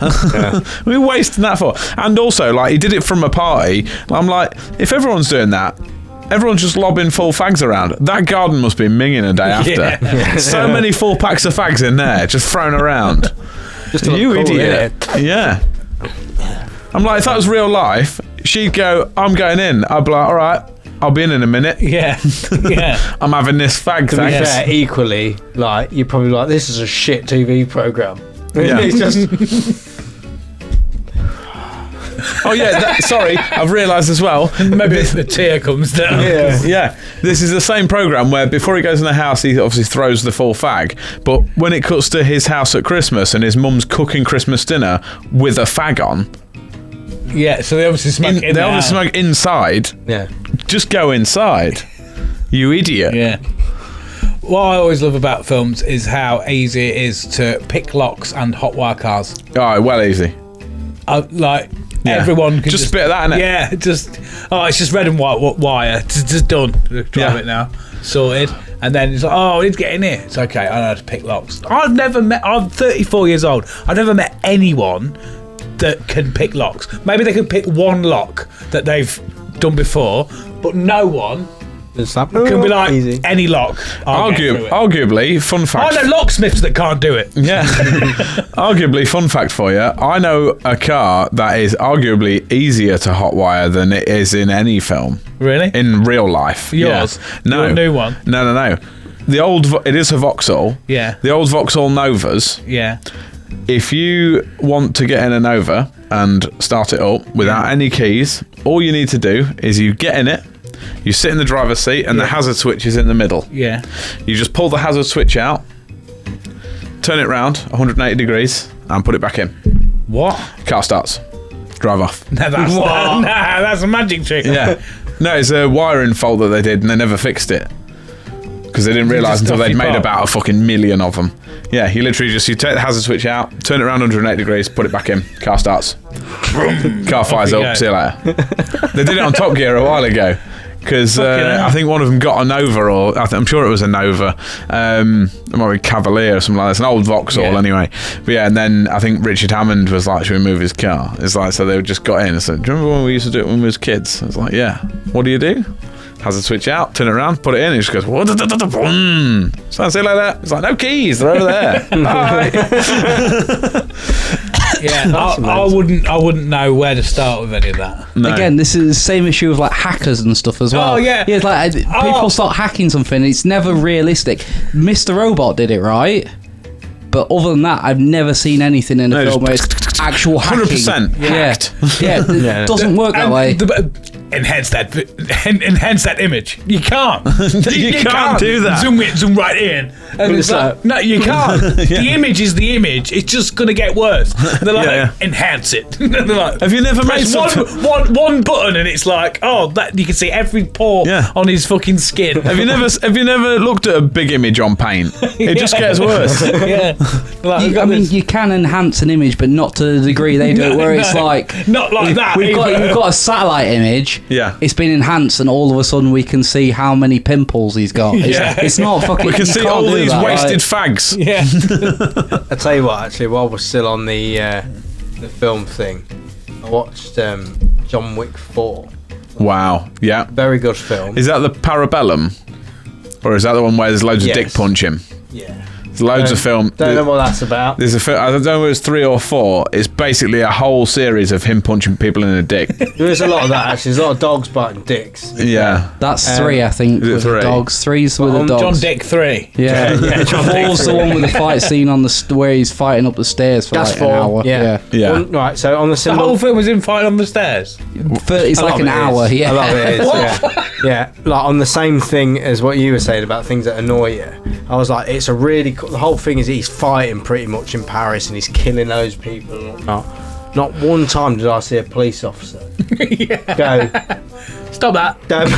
We're wasting that for. And also, like, he did it from a party. I'm like, if everyone's doing that, everyone's just lobbing full fags around. That garden must be minging a day after. Yeah. So many full packs of fags in there, just thrown around. Just to look You cool, idiot. Yeah. I'm like, if that was real life, she'd go, I'm going in. I'd be like, all right, I'll be in a minute. Yeah. I'm having this fag, To be thanks. fair, equally, like, you're probably like, this is a shit TV program. Yeah. It's just Oh yeah, sorry, I've realised as well. Maybe the tear comes down. Yeah, this is the same programme where before he goes in the house, he obviously throws the full fag. But when it cuts to his house at Christmas and his mum's cooking Christmas dinner with a fag on, Yeah, so they obviously smoke they obviously smoke inside. yeah. Just go inside, you idiot. Yeah. What I always love about films is how easy it is to pick locks and hotwire cars. Oh, well easy. Yeah. Everyone can Just a bit of that, innit? Yeah, it's just red and white wire. Just done. Drive it now. Sorted. And then it's like, I need to get in here. It's okay, I know how to pick locks. I'm 34 years old. I've never met anyone that can pick locks. Maybe they can pick one lock that they've done before, but no one can be like, easy. any lock. Arguably, fun fact. I know locksmiths that can't do it. Yeah. Arguably, fun fact for you, I know a car that is arguably easier to hotwire than it is in any film. Really? In real life. Yours? Yeah. No. Your new one? No. It is a Vauxhall. Yeah. The old Vauxhall Novas. Yeah. If you want to get in a Nova and start it up without any keys, all you need to do is you get in it, you sit in the driver's seat, and the hazard switch is in the middle. Yeah. You just pull the hazard switch out, turn it round 180 degrees, and put it back in. What? Car starts. Drive off. No, that's a magic trick. Yeah. No, it's a wiring fault that they did, and they never fixed it. Because they didn't realise until they'd made about a fucking million of them. Yeah, you literally you take the hazard switch out, turn it around 180 degrees, put it back in, car starts. Car fires up, see you later. They did it on Top Gear a while ago. because I think one of them got a Nova, or I'm sure it was a Nova. It might be Cavalier or something like that. It's an old Vauxhall anyway. But yeah, and then I think Richard Hammond was like, should we move his car? It's like, so they just got in and said, do you remember when we used to do it when we was kids? I was like, yeah. What do you do? Has a switch out, turn it around, put it in, and it just goes, boom. So I say like that. It's like, no keys, they're over there. Bye. Yeah, I wouldn't know where to start with any of that. No. Again, this is the same issue with like hackers and stuff as well. Oh, yeah. Yeah, it's like people start hacking something, it's never realistic. Mr. Robot did it right, but other than that, I've never seen anything in a film where it's actual hacking. 100% hacked. Yeah, it doesn't work that way. Enhance that image. You can't. You can't do that. Zoom right in. And it's like, no, you can't. The image is the image. It's just gonna get worse. They're like, enhance it. They're like, Have you never made one button and it's like, that you can see every pore on his fucking skin. Have you never looked at a big image on paint? It just gets worse. Yeah. Like, I mean, you can enhance an image, but not to the degree they do it, where it's like not like that. We've got a satellite image. Yeah. It's been enhanced, and all of a sudden we can see how many pimples he's got. It's not fucking. We can see all these wasted fags. Yeah. I tell you what, actually, while we're still on the film thing, I watched John Wick 4. Wow. Yeah. Very good film. Is that the Parabellum, or is that the one where there's loads of dick punching? Yeah. There's loads of film. Don't know what that's about. There's a film. I don't know if it's 3 or 4. It's basically a whole series of him punching people in the dick. There is a lot of that, actually. There's a lot of dogs biting dicks. Yeah. That's 3, I think, with the dogs. 3's with the dogs. John Dick 3. Yeah. John Dick 4's 3. the one with the fight scene on where he's fighting up the stairs for That's like 4. an hour. Yeah. Right, so on the The symbol... whole film was him fighting on the stairs. It's like an hour. A lot of it is, What? yeah. Like on the same thing as what you were saying about things that annoy you. I was like, it's a really cool... The whole thing is he's fighting pretty much in Paris and he's killing those people and whatnot. Not one time did I see a police officer go, Stop that. don't.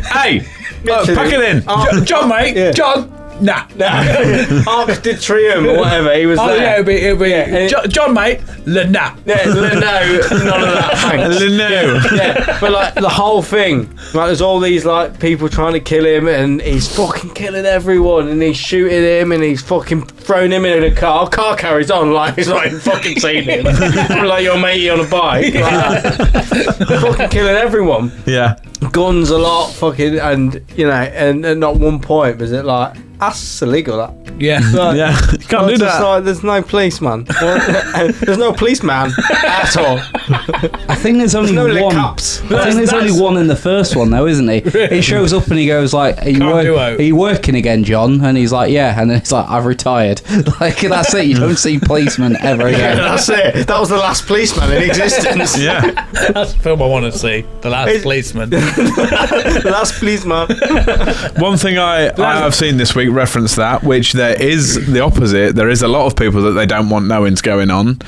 Hey, pack it in. John, mate. Yeah. John. Nah. Arc de Triomphe or whatever, he was there. Yeah, it'll be John, mate. Nah. Yeah, no, none of that, thanks. Yeah, but like the whole thing, like there's all these like people trying to kill him and he's fucking killing everyone and he's shooting him and he's fucking throwing him in a car. Car carries on like he's not even fucking seen him. Like your matey on a bike. Like, fucking killing everyone. Yeah. Guns a lot, fucking, and you know, and not one point was it like, that's illegal, that. Yeah. Like, Yeah. You can't do that. like, there's no policeman. There's no policeman at all. I think there's only No one. cops. I think there's only one in the first one, though, isn't he? He shows up and he goes like, "Are you working again, John?" And he's like, "Yeah." And then he's like, "I've retired." Like that's it. You don't see policemen ever again. That's it. That was the last policeman in existence. Yeah. That's the film I want to see. The Last Policeman. The last policeman. One thing I have seen this week reference that, which there is the opposite. There is a lot of people that they don't want knowing's going on.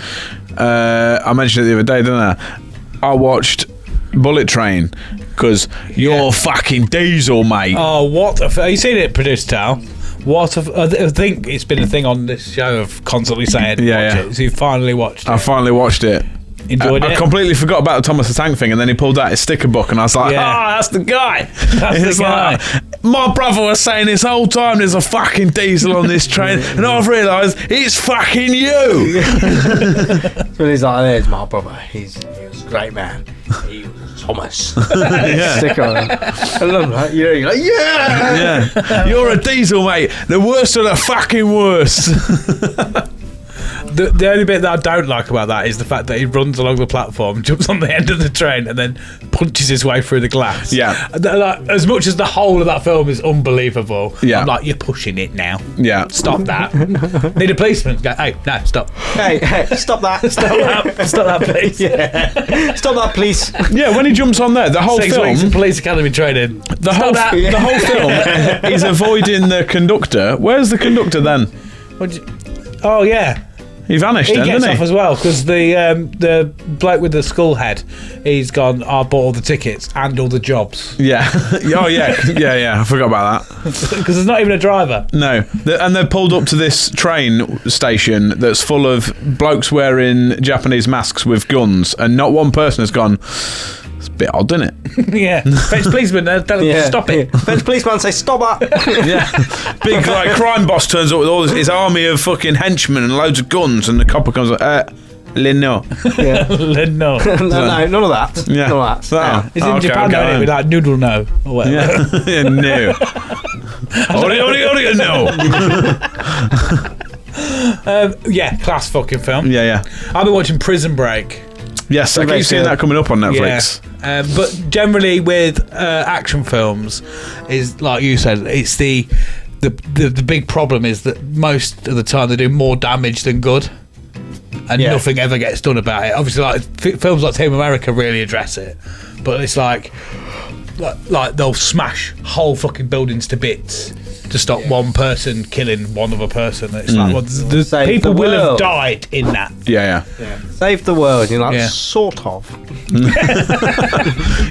I mentioned it the other day, didn't I? I watched Bullet Train because you're fucking Diesel, mate. Oh, what? Have you seen it, Producer Tal? What? I think it's been a thing on this show of constantly saying, watch it. So you finally watched it. I finally watched it. Enjoyed it? I completely forgot about the Thomas the Tank thing, and then he pulled out his sticker book, and I was like, that's the guy. That's the guy. Like, my brother was saying this whole time there's a fucking Diesel on this train, and I've realised it's fucking you. So he's like, there's my brother. He was a great man. He was Thomas. Stick on him. And I'm like, you're like, yeah. Yeah. You're a Diesel, mate. The worst of the fucking worst. The only bit that I don't like about that is the fact that he runs along the platform, jumps on the end of the train, and then punches his way through the glass. Yeah. Like, as much as the whole of that film is unbelievable, Yeah. I'm like, you're pushing it now. Yeah. Stop that. Need a policeman. Go, hey, no, stop. Hey, stop that. Stop that. Stop that, please. Yeah. Stop that, please. Yeah, when he jumps on there, the whole 6 film... weeks of police academy training. The whole film is avoiding the conductor. Where's the conductor then? Oh, yeah. He vanished He then, gets didn't off he? as well because the bloke with the skull head, he's gone. I bought all the tickets and all the jobs Yeah. Oh, yeah. I forgot about that. because there's not even a driver. No. And they're pulled up to this train station that's full of blokes wearing Japanese masks with guns, and not one person has gone, it's a bit odd, isn't it? Yeah, French policeman tell him to stop it. French policeman say, stop that. Yeah. Big, like, crime boss turns up with all his army of fucking henchmen and loads of guns, and the copper comes like, Lino. Yeah. No. No, none of that. Yeah. None of that. Oh, It's in okay, Japan, okay. though, isn't it? With like noodle no or whatever. Yeah. No. No. Yeah, class fucking film. Yeah. I've been watching Prison Break. Yes, I keep seeing that coming up on Netflix. Yeah. But generally with action films, is like you said, it's the big problem is that most of the time they do more damage than good, and nothing ever gets done about it. Obviously, like films like Team America really address it, but it's like they'll smash whole fucking buildings to bits to stop one person killing one other person. It's like, well, the people will have died in that. Yeah. Save the world. You're like, Yeah. sort of.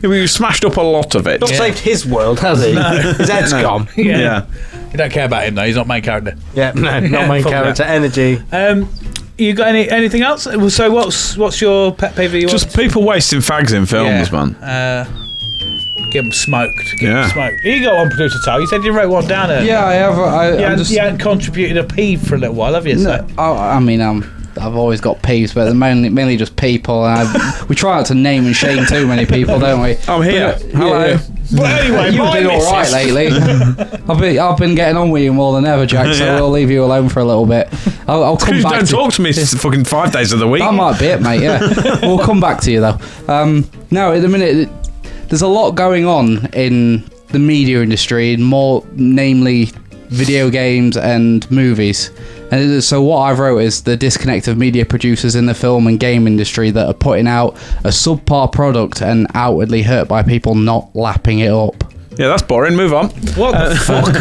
We've smashed up a lot of it. Not saved his world, has he? His head's gone. Yeah. You don't care about him though. He's not main character. Yeah, no, not main fuck character. that. Energy. You got anything else? So what's your pet peeve? You Just people wasting fags in films, man. Get them smoked. Get Yeah. them smoked. Here you go on, producer Tal. You said you wrote one down earlier. Yeah, I have. You hadn't contributed a peeve for a little while, have you? No, I mean, I've always got peeves, but they're mainly just people. And we try not to name and shame too many people, don't we? I'm here. Hello. Yeah. But anyway, You've been all right lately. I've been getting on with you more than ever, Jack. So we'll leave you alone for a little bit. I'll come Because back. don't talk to me fucking 5 days of the week. That might be it, mate. Yeah, we'll come back to you though. Now, at the minute, there's a lot going on in the media industry, more namely video games and movies. And so what I've wrote is the disconnect of media producers in the film and game industry that are putting out a subpar product and outwardly hurt by people not lapping it up. Yeah, that's boring. Move on. What the fuck?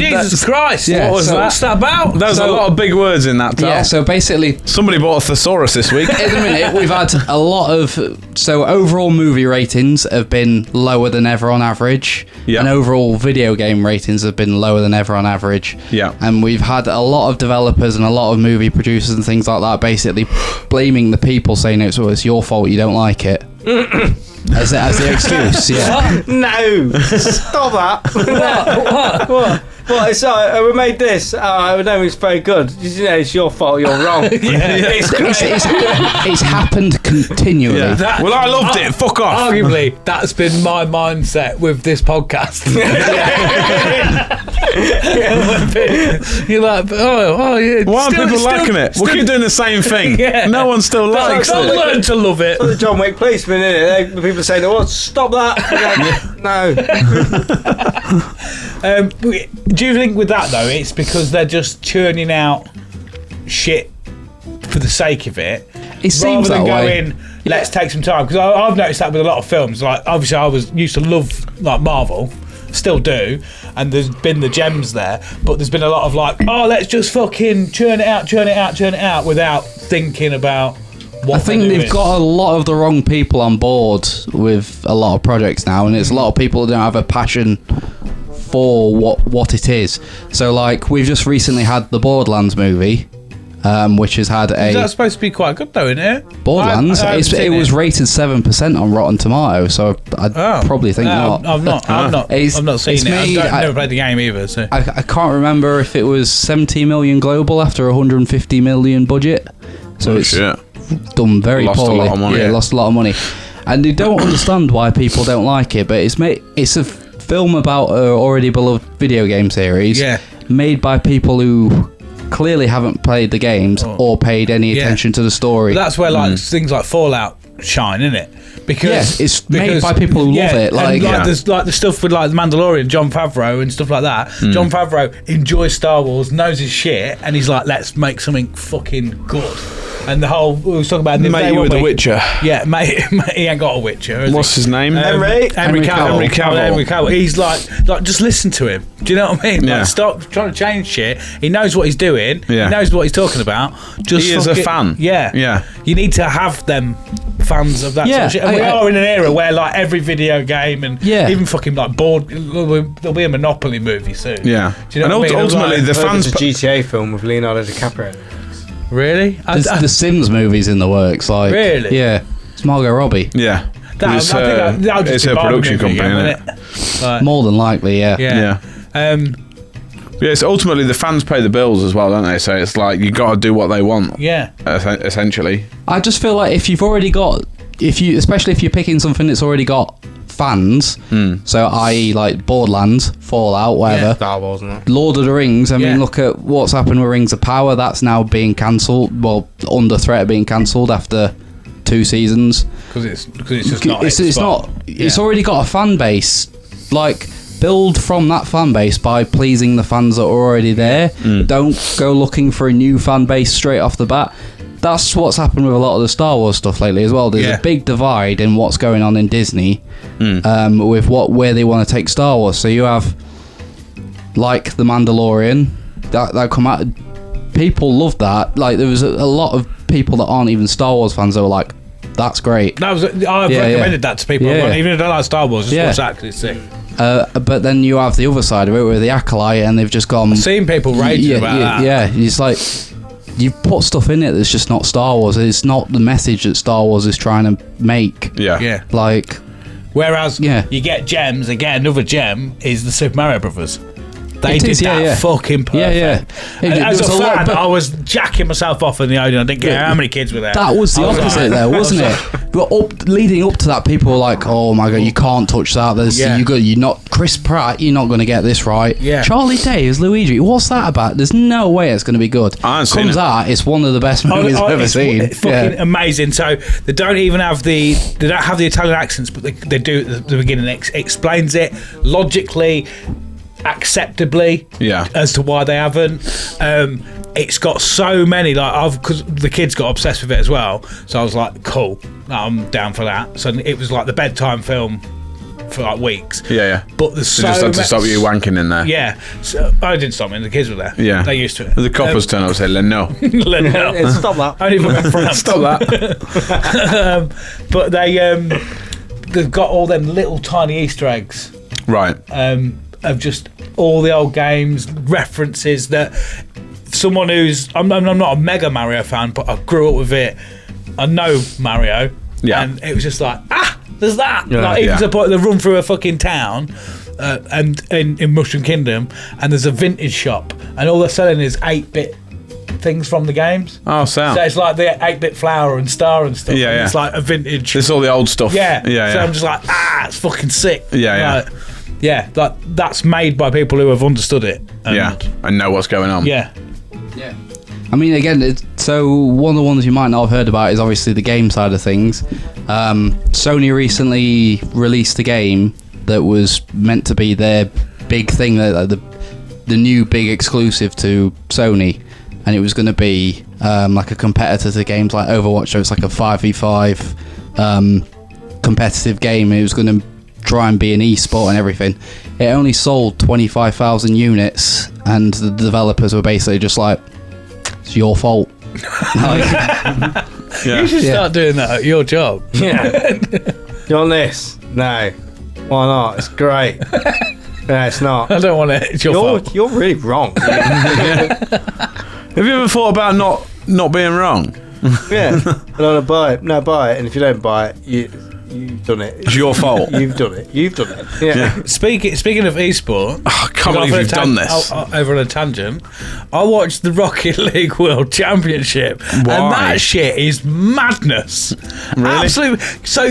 Jesus Christ! Yeah, What's that about? There's a lot of big words in that. Yeah, so basically, Somebody bought a thesaurus this week. at the minute, we've had a lot of... So overall movie ratings have been lower than ever on average. Yeah. And overall video game ratings have been lower than ever on average. Yeah. And we've had a lot of developers and a lot of movie producers and things like that basically blaming the people, saying it's your fault you don't like it. as the excuse, yeah. No, stop that. What? It's we made this. No, it's very good. You know, it's your fault. You're wrong. It's happened continually. Yeah. Well, I loved it. Fuck off. Arguably, that's been my mindset with this podcast. You're like, yeah. Why aren't people liking it? We keep doing the same thing. Yeah. No one still likes Don't it. learn to love it. The John Wick policeman, innit? People are saying, "Oh, stop that!" No. Do you think with that though, it's because they're just churning out shit for the sake of it? It seems rather than that way. going, let's take some time. Because I've noticed that with a lot of films. Like, obviously, I used to love like Marvel, still do, and there's been the gems there. But there's been a lot of like, let's just fucking churn it out, without thinking about what. I think they've got a lot of the wrong people on board with a lot of projects now, and it's a lot of people that don't have a passion for what it is. So, like, we've just recently had the Borderlands movie. Which has had That's supposed to be quite good though, isn't it? Borderlands. It was rated 7% on Rotten Tomatoes, so I'd probably think not. I've not seen it. I've never played the game either. So I can't remember if it was 70 million global after 150 million budget. So it's done very poorly. Lost a lot of money. Yeah, lost a lot of money, and they don't understand why people don't like it. But it's a film about an already beloved video game series, made by people who clearly haven't played the games or paid any attention to the story. But that's where things like Fallout shine, isn't it? Because it's made by people who love it. There's like the stuff with like the Mandalorian, Jon Favreau and stuff like that. Jon Favreau enjoys Star Wars, knows his shit, and he's like, let's make something fucking good. and the whole we was talking about the Mate, day, you weren't were the we? Witcher. Yeah, mate, he ain't got a Witcher. Has What's he? his name? Henry Cavill. Henry Cavill. Henry Cavill. He's like just listen to him. Do you know what I mean? Yeah. Like, stop trying to change shit. He knows what he's doing. Yeah. He knows what he's talking about. Just He is a fan. Yeah. Yeah. You need to have them fans of that sort Yeah, of shit. And we are in an era where like every video game and even fucking like board, there'll be a Monopoly movie soon. Yeah. Do you know And what I mean? ultimately, the fans. There's a GTA film with Leonardo DiCaprio. Really? The Sims movie's in the works. Like, Really? Yeah. It's Margot Robbie. Yeah. I It's, think that'll just it's be her Barbie production movie company, again, isn't it? won't it? Like, More than likely, yeah. yeah. Yes, ultimately the fans pay the bills as well, don't they? So it's like you got to do what they want. Yeah. Essentially. I just feel like if you've already got, especially if you're picking something that's already got fans, so i.e. like Borderlands, Fallout, whatever, Yeah. Star Wars, and that. Lord of the Rings. I Yeah. mean, look at what's happened with Rings of Power. That's now being cancelled. Well, under threat of being cancelled after 2 seasons. Because it's just not. It's not. It's already got a fan base. Like, build from that fan base by pleasing the fans that are already there. Don't go looking for a new fan base straight off the bat. That's what's happened with a lot of the Star Wars stuff lately as well. There's a big divide in what's going on in Disney with where they want to take Star Wars. So you have like The Mandalorian that come out. People love that. Like, there was a lot of people that aren't even Star Wars fans that were like, "That's great." I've recommended that to people. Yeah. Even if they don't like Star Wars, just Yeah. watch that 'cause it's sick. But then you have the other side of it with the Acolyte, and they've just gone. I've seen people raging about that. Yeah, it's like you've put stuff in it that's just not Star Wars. It's not the message that Star Wars is trying to make. Yeah. Yeah. Like, Whereas Yeah. you get gems, again, another gem is the Super Mario Brothers. They It did is, that yeah. fucking perfect. Yeah. And There as was a a lot, fan, but- I was jacking myself off in the Odeon. I didn't care how many kids were there. that was the I opposite like- there, wasn't I it? was But leading up to that, people were like, "Oh my god, you can't touch that. Yeah. You're not Chris Pratt. You're not going to get this right." Yeah. Charlie Day as Luigi. What's that about? There's no way it's going to be good. I haven't seen Comes it. out, it's one of the best movies I've ever seen. It's fucking amazing. So they don't even have they don't have the Italian accents, but they do at the beginning. It explains it logically, acceptably, as to why they haven't. It's got so many, like, because the kids got obsessed with it as well. So I was like, cool, I'm down for that. So it was like the bedtime film for like weeks. Yeah. But there's So just had to stop you wanking in there. Yeah, so I didn't stop me. The kids were there. Yeah. They used to it. The coppers turn up and say, no. No. Stop that. Only for my friends. Stop that. But they've got all them little tiny Easter eggs Right. of just all the old games, references that someone who's I'm not a mega Mario fan, but I grew up with it. I know Mario, and it was just like, there's that. Even to the point they run through a fucking town. And in Mushroom Kingdom, and there's a vintage shop, and all they're selling is 8-bit things from the games. Oh, sound. So it's like the 8-bit flower and star and stuff. Yeah. It's like a vintage. It's all the old stuff. Yeah. Yeah. So I'm just like, it's fucking sick. Yeah. Like that's made by people who have understood it. And know what's going on. Yeah. I mean, again, so one of the ones you might not have heard about is obviously the game side of things. Sony recently released a game that was meant to be their big thing, the new big exclusive to Sony, and it was going to be like a competitor to games like Overwatch. So it's like a 5v5 competitive game. It was going to try and be an e-sport and everything. It only sold 25,000 units, and the developers were basically just like, "It's your fault." You should start doing that at your job. Yeah. You want this? No. Why not? It's great. No, it's not. I don't want it. It's your fault. You're really wrong. Have you ever thought about not being wrong? Yeah. I don't want to buy it. No, buy it. And if you don't buy it, you've done it. It's your fault. You've done it. You've done it. Yeah. Speaking of e-sport, I can't believe you've done this. Over on a tangent, I watched the Rocket League World Championship, and that shit is madness. Really? Absolutely. So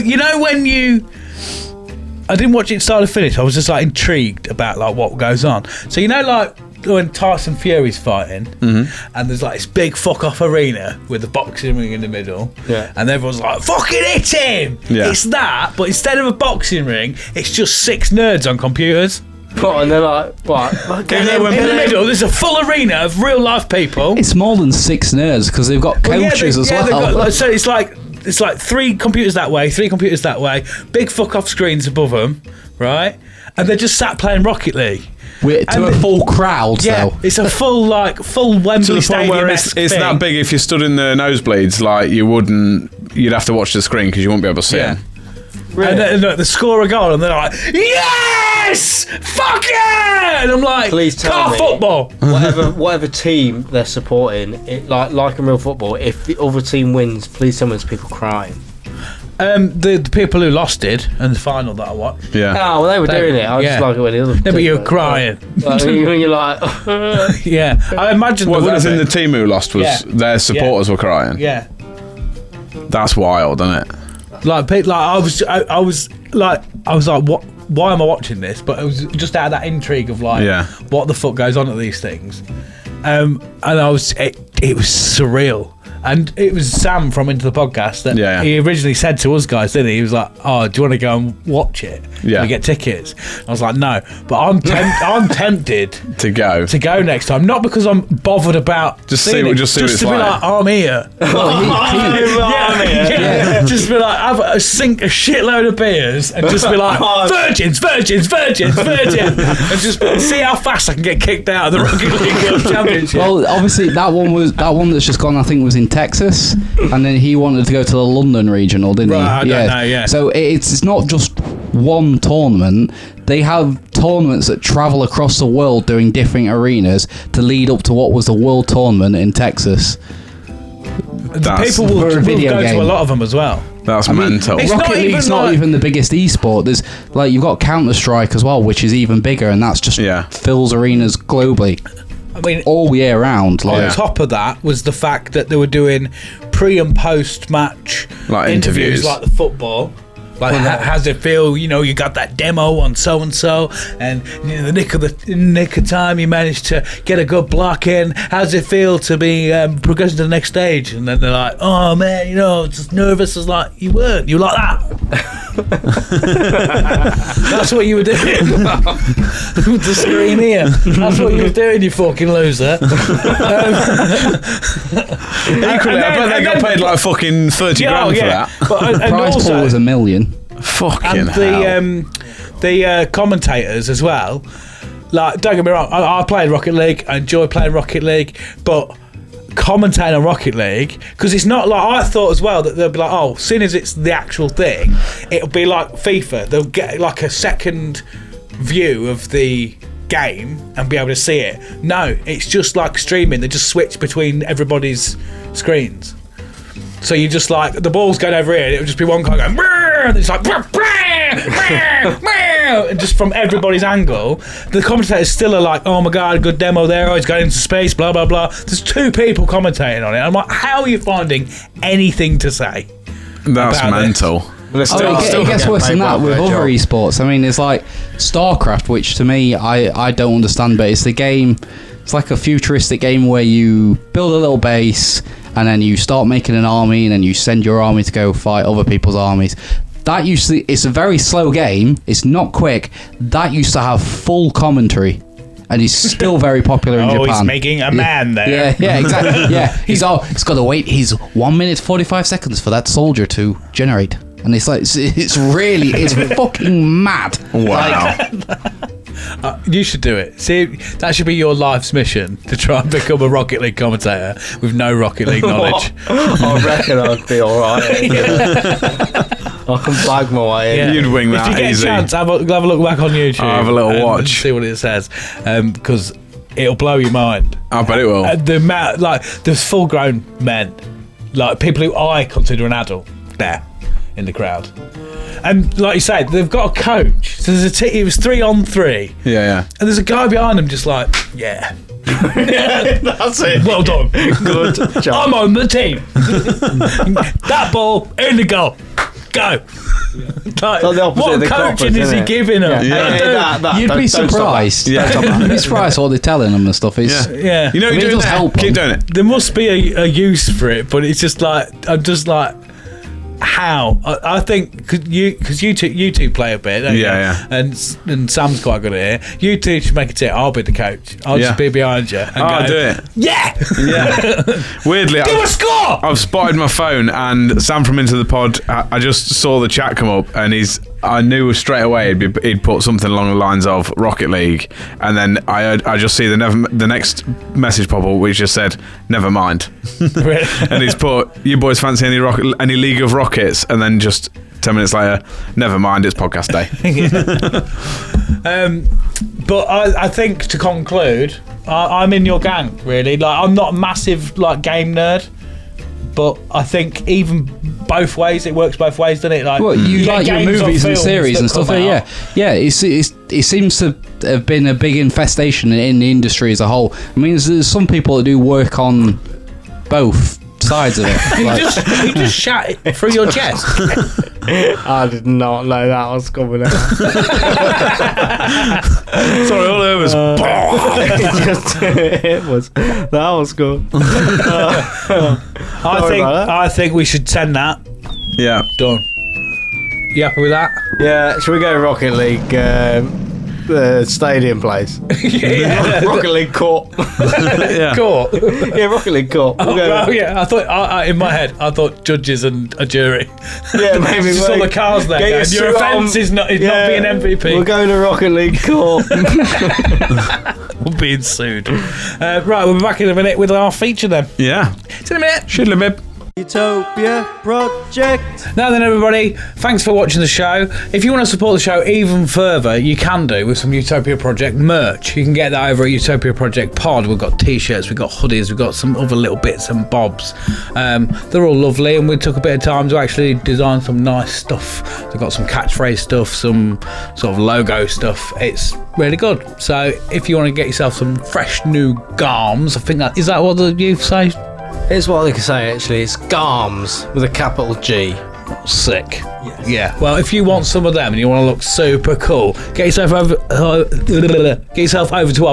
I didn't watch it start to finish. I was just like intrigued about like what goes on. So like when Tyson Fury's fighting, and there's like this big fuck off arena with the boxing ring in the middle, and everyone's like, "Fucking hit him!" Yeah. It's that, but instead of a boxing ring, it's just 6 nerds on computers. What, and they're like, what? In the middle, there's a full arena of real life people. It's more than 6 nerds because they've got coaches as well. They've got, so it's like 3 computers that way, 3 computers that way, big fuck off screens above them, right? And they're just sat playing Rocket League. To a full crowd, yeah, though. it's a full Wembley To the point Stadium. where it's that big. If you stood in the nosebleeds, like you'd have to watch the screen because you won't be able to see it. Really? And then look, they score a goal and they're like, yes! Fuck yeah! And I'm like, please tell car me, football. Whatever team they're supporting, like in real football, if the other team wins, please tell me there's people crying. The people who lost it in the final that I watched. Yeah. Oh, well, they were doing it. I just like it when the other. No, but you're crying. Like, when you're like, yeah. I imagine. Well, as in the team who lost was their supporters were crying. Yeah. That's wild, isn't it? Like I was like, what? Why am I watching this? But it was just out of that intrigue of like, what the fuck goes on at these things, and it was surreal. And it was Sam from Into the Podcast that he originally said to us guys, didn't he? He was like, "Oh, do you want to go and watch it? Yeah, we get tickets." I was like, "No," but I'm tempted to go next time, not because I'm bothered about just to be like, I'm here. Just be like, have a shitload of beers and just be like, virgins, and just see how fast I can get kicked out of the Rocket League World Championship. Well, obviously that one that's just gone, I think, was in Texas, and then he wanted to go to the London regional, didn't he? I don't know, yeah. So it's not just one tournament. They have tournaments that travel across the world doing different arenas to lead up to what was the world tournament in Texas. People will go to a lot of them as well. That's mental. Rocket League's not even the biggest esport. There's you've got Counter-Strike as well, which is even bigger, and that's just fills arenas globally. I mean, all year round. On top of that was the fact that they were doing pre and post match interviews like the football. Like, how's it feel? You know, you got that demo on so and so, and in the nick of time, you managed to get a good block in. How's it feel to be progressing to the next stage? And then they're like, "Oh man, you know, just nervous." As like, you weren't. You were like that. That's what you were doing. With the screen here. That's what you were doing, you fucking loser. Equally, I bet they got paid like fucking 30 grand for that. But prize pool was $1 million. Fucking hell. The commentators as well. Like, don't get me wrong, I played Rocket League. I enjoy playing Rocket League, but commentating on Rocket League, because it's not like, I thought as well that they'll be like, oh, seeing as it's the actual thing, it'll be like FIFA. They'll get like a second view of the game and be able to see it. No, it's just like streaming. They just switch between everybody's screens. So you just like, the ball's going over here and it'll just be one guy going, and it's like, and just from everybody's angle, the commentators still are like, oh my god, good demo there, oh, he's going into space, blah blah blah. There's 2 people commentating on it. I'm like, how are you finding anything to say? That's mental. It gets worse than that with other esports. I mean, it's like StarCraft, which to me, I don't understand, but it's the game, it's like a futuristic game where you build a little base and then you start making an army and then you send your army to go fight other people's armies. That used to, it's a very slow game, it's not quick. That used to have full commentary. And he's still very popular in Japan. He's making a man there. Yeah, exactly. Yeah, he's got to wait. He's 1 minute 45 seconds for that soldier to generate, and it's like it's fucking mad. Wow. You should do it. See, that should be your life's mission, to try and become a Rocket League commentator with no Rocket League knowledge. I reckon I'd be alright. I can bag my way in. Yeah. You'd wing that easy. If you get a chance, have a look back on YouTube. I'll have a little watch. See what it says. Because it'll blow your mind. I bet it will. There's full-grown men, like people who I consider an adult, there in the crowd. And like you said, they've got a coach. So there's it was 3-on-3. Yeah. And there's a guy behind them just like, yeah. That's it. Well done. Good job. I'm on the team. That ball in the goal. Go. Like, what coaching is he giving them? You'd be surprised. You'd be surprised what they're telling them and stuff. Yeah. You know, it does help. Keep doing it. There must be a use for it, but it's just like, I'm just like, how. I think because you two play a bit, don't you? Yeah. And Sam's quite good at it. You two should make a team. I'll be the coach. I'll just be behind you. And I'll do it. Yeah. Weirdly, Give a score. I've spotted my phone, and Sam from Into the Pod, I just saw the chat come up, and I knew straight away he'd put something along the lines of Rocket League, and then I just see the next message pop up which just said never mind. And he's put, you boys fancy any League of Rockets, and then just 10 minutes later, never mind, it's podcast day. But I think to conclude, I'm in your gang, really. Like, I'm not a massive game nerd, but I think even both ways, it works both ways, doesn't it? Like, well, you like your movies and series and stuff. Yeah. It seems to have been a big infestation in the industry as a whole. I mean, there's some people that do work on both sides of it. You just shout it through your chest. I did not know that was coming out. Sorry, all it was. That was good. I think we should send that. Yeah. Done. You happy with that? Yeah, should we go Rocket League stadium place? Rocket League court. Yeah. Court. Yeah, Rocket League court. We'll go Oh, yeah. I thought in my head, I thought judges and a jury. Yeah, maybe. Just all the cars there. Get Going, your offence is not being MVP. We're going to Rocket League court. We're being sued. Right, we'll be back in a minute with our feature then. Yeah. See you in a minute. Should bib. Utopia Project. Now then, everybody, thanks for watching the show. If you want to support the show even further, you can do with some Utopia Project merch. You can get that over at Utopia Project Pod. We've got t-shirts, we've got hoodies, we've got some other little bits and bobs. They're all lovely, and we took a bit of time to actually design some nice stuff. We've got some catchphrase stuff, some sort of logo stuff. It's really good. So if you want to get yourself some fresh new garms, I think is that what the youth say? Here's what they can say, actually. It's GARMS with a capital G. Sick. Yes. Yeah. Well, if you want some of them and you want to look super cool, get yourself over to our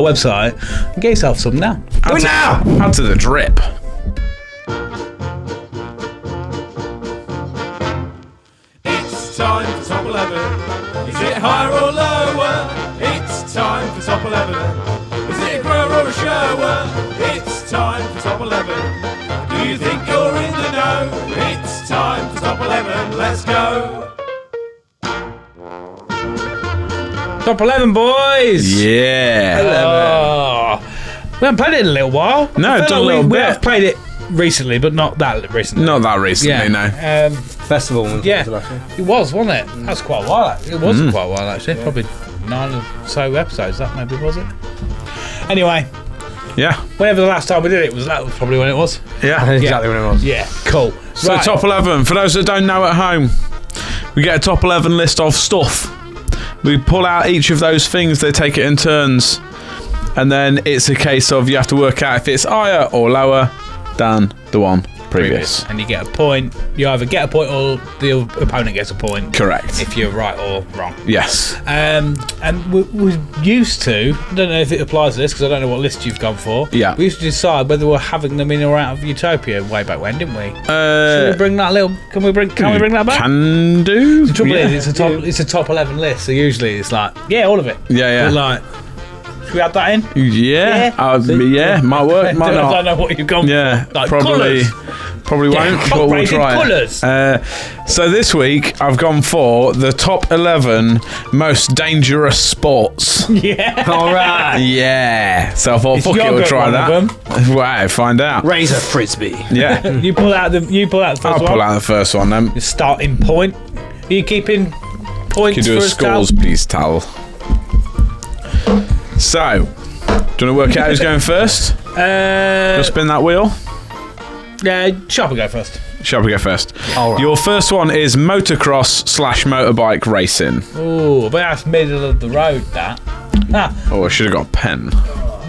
website and get yourself some now. Do it now! Add to the drip. It's time for top 11. Is it higher or lower? It's time for top 11. Is it a grower or a shower? It's time for top 11. Do you think you're in the know? It's time for top 11. Let's go. Top 11, boys. Yeah. Oh. We haven't played it in a little while. No, I it's feel a little we bit. have played it recently, but not that recently. Not that recently, no. Festival. Yeah, it was, wasn't it? That's quite a while. It was quite a while, actually. Probably 9 or so episodes, that maybe, was it? Anyway. Yeah. Whenever the last time we did it was, that was probably when it was. Yeah. Exactly when it was. Yeah, cool. So Right. top 11, for those that don't know at home, we get a top 11 list of stuff. We pull out each of those things, they take it in turns, and then it's a case of you have to work out if it's higher or lower than the one previous. And you get a point. You either get a point or the opponent gets a point. Correct. If you're right or wrong. Yes. And we used to, I don't know if it applies to this because I don't know what list you've gone for. Yeah. We used to decide whether we're having them in or out of Utopia way back when, didn't we? Should we bring that little? Can we bring that back? Can do. The trouble Yeah. is, it's a top 11 list, so usually it's like, yeah, all of it. Yeah. But like, should we add that in? Yeah. Might work, might I not. don't know what you've gone Yeah, for. Like, probably won't, but we'll try it. So this week I've gone for the top 11 most dangerous sports. Yeah. All right. Yeah. So I thought, fuck it, we'll try that. Wow, find out. Razor frisbee. Yeah. You pull out the first I'll one. pull out the first one then. Your starting point. Are you keeping points Can you do for a us, Tal? scores, please, Tal? So, do you want to work out who's going first? Just spin that wheel. Yeah, Sharp will go first. Shall we go first? All right. Your first one is motocross/motorbike racing. Oh, but that's middle of the road, that. Oh, I should have got a pen.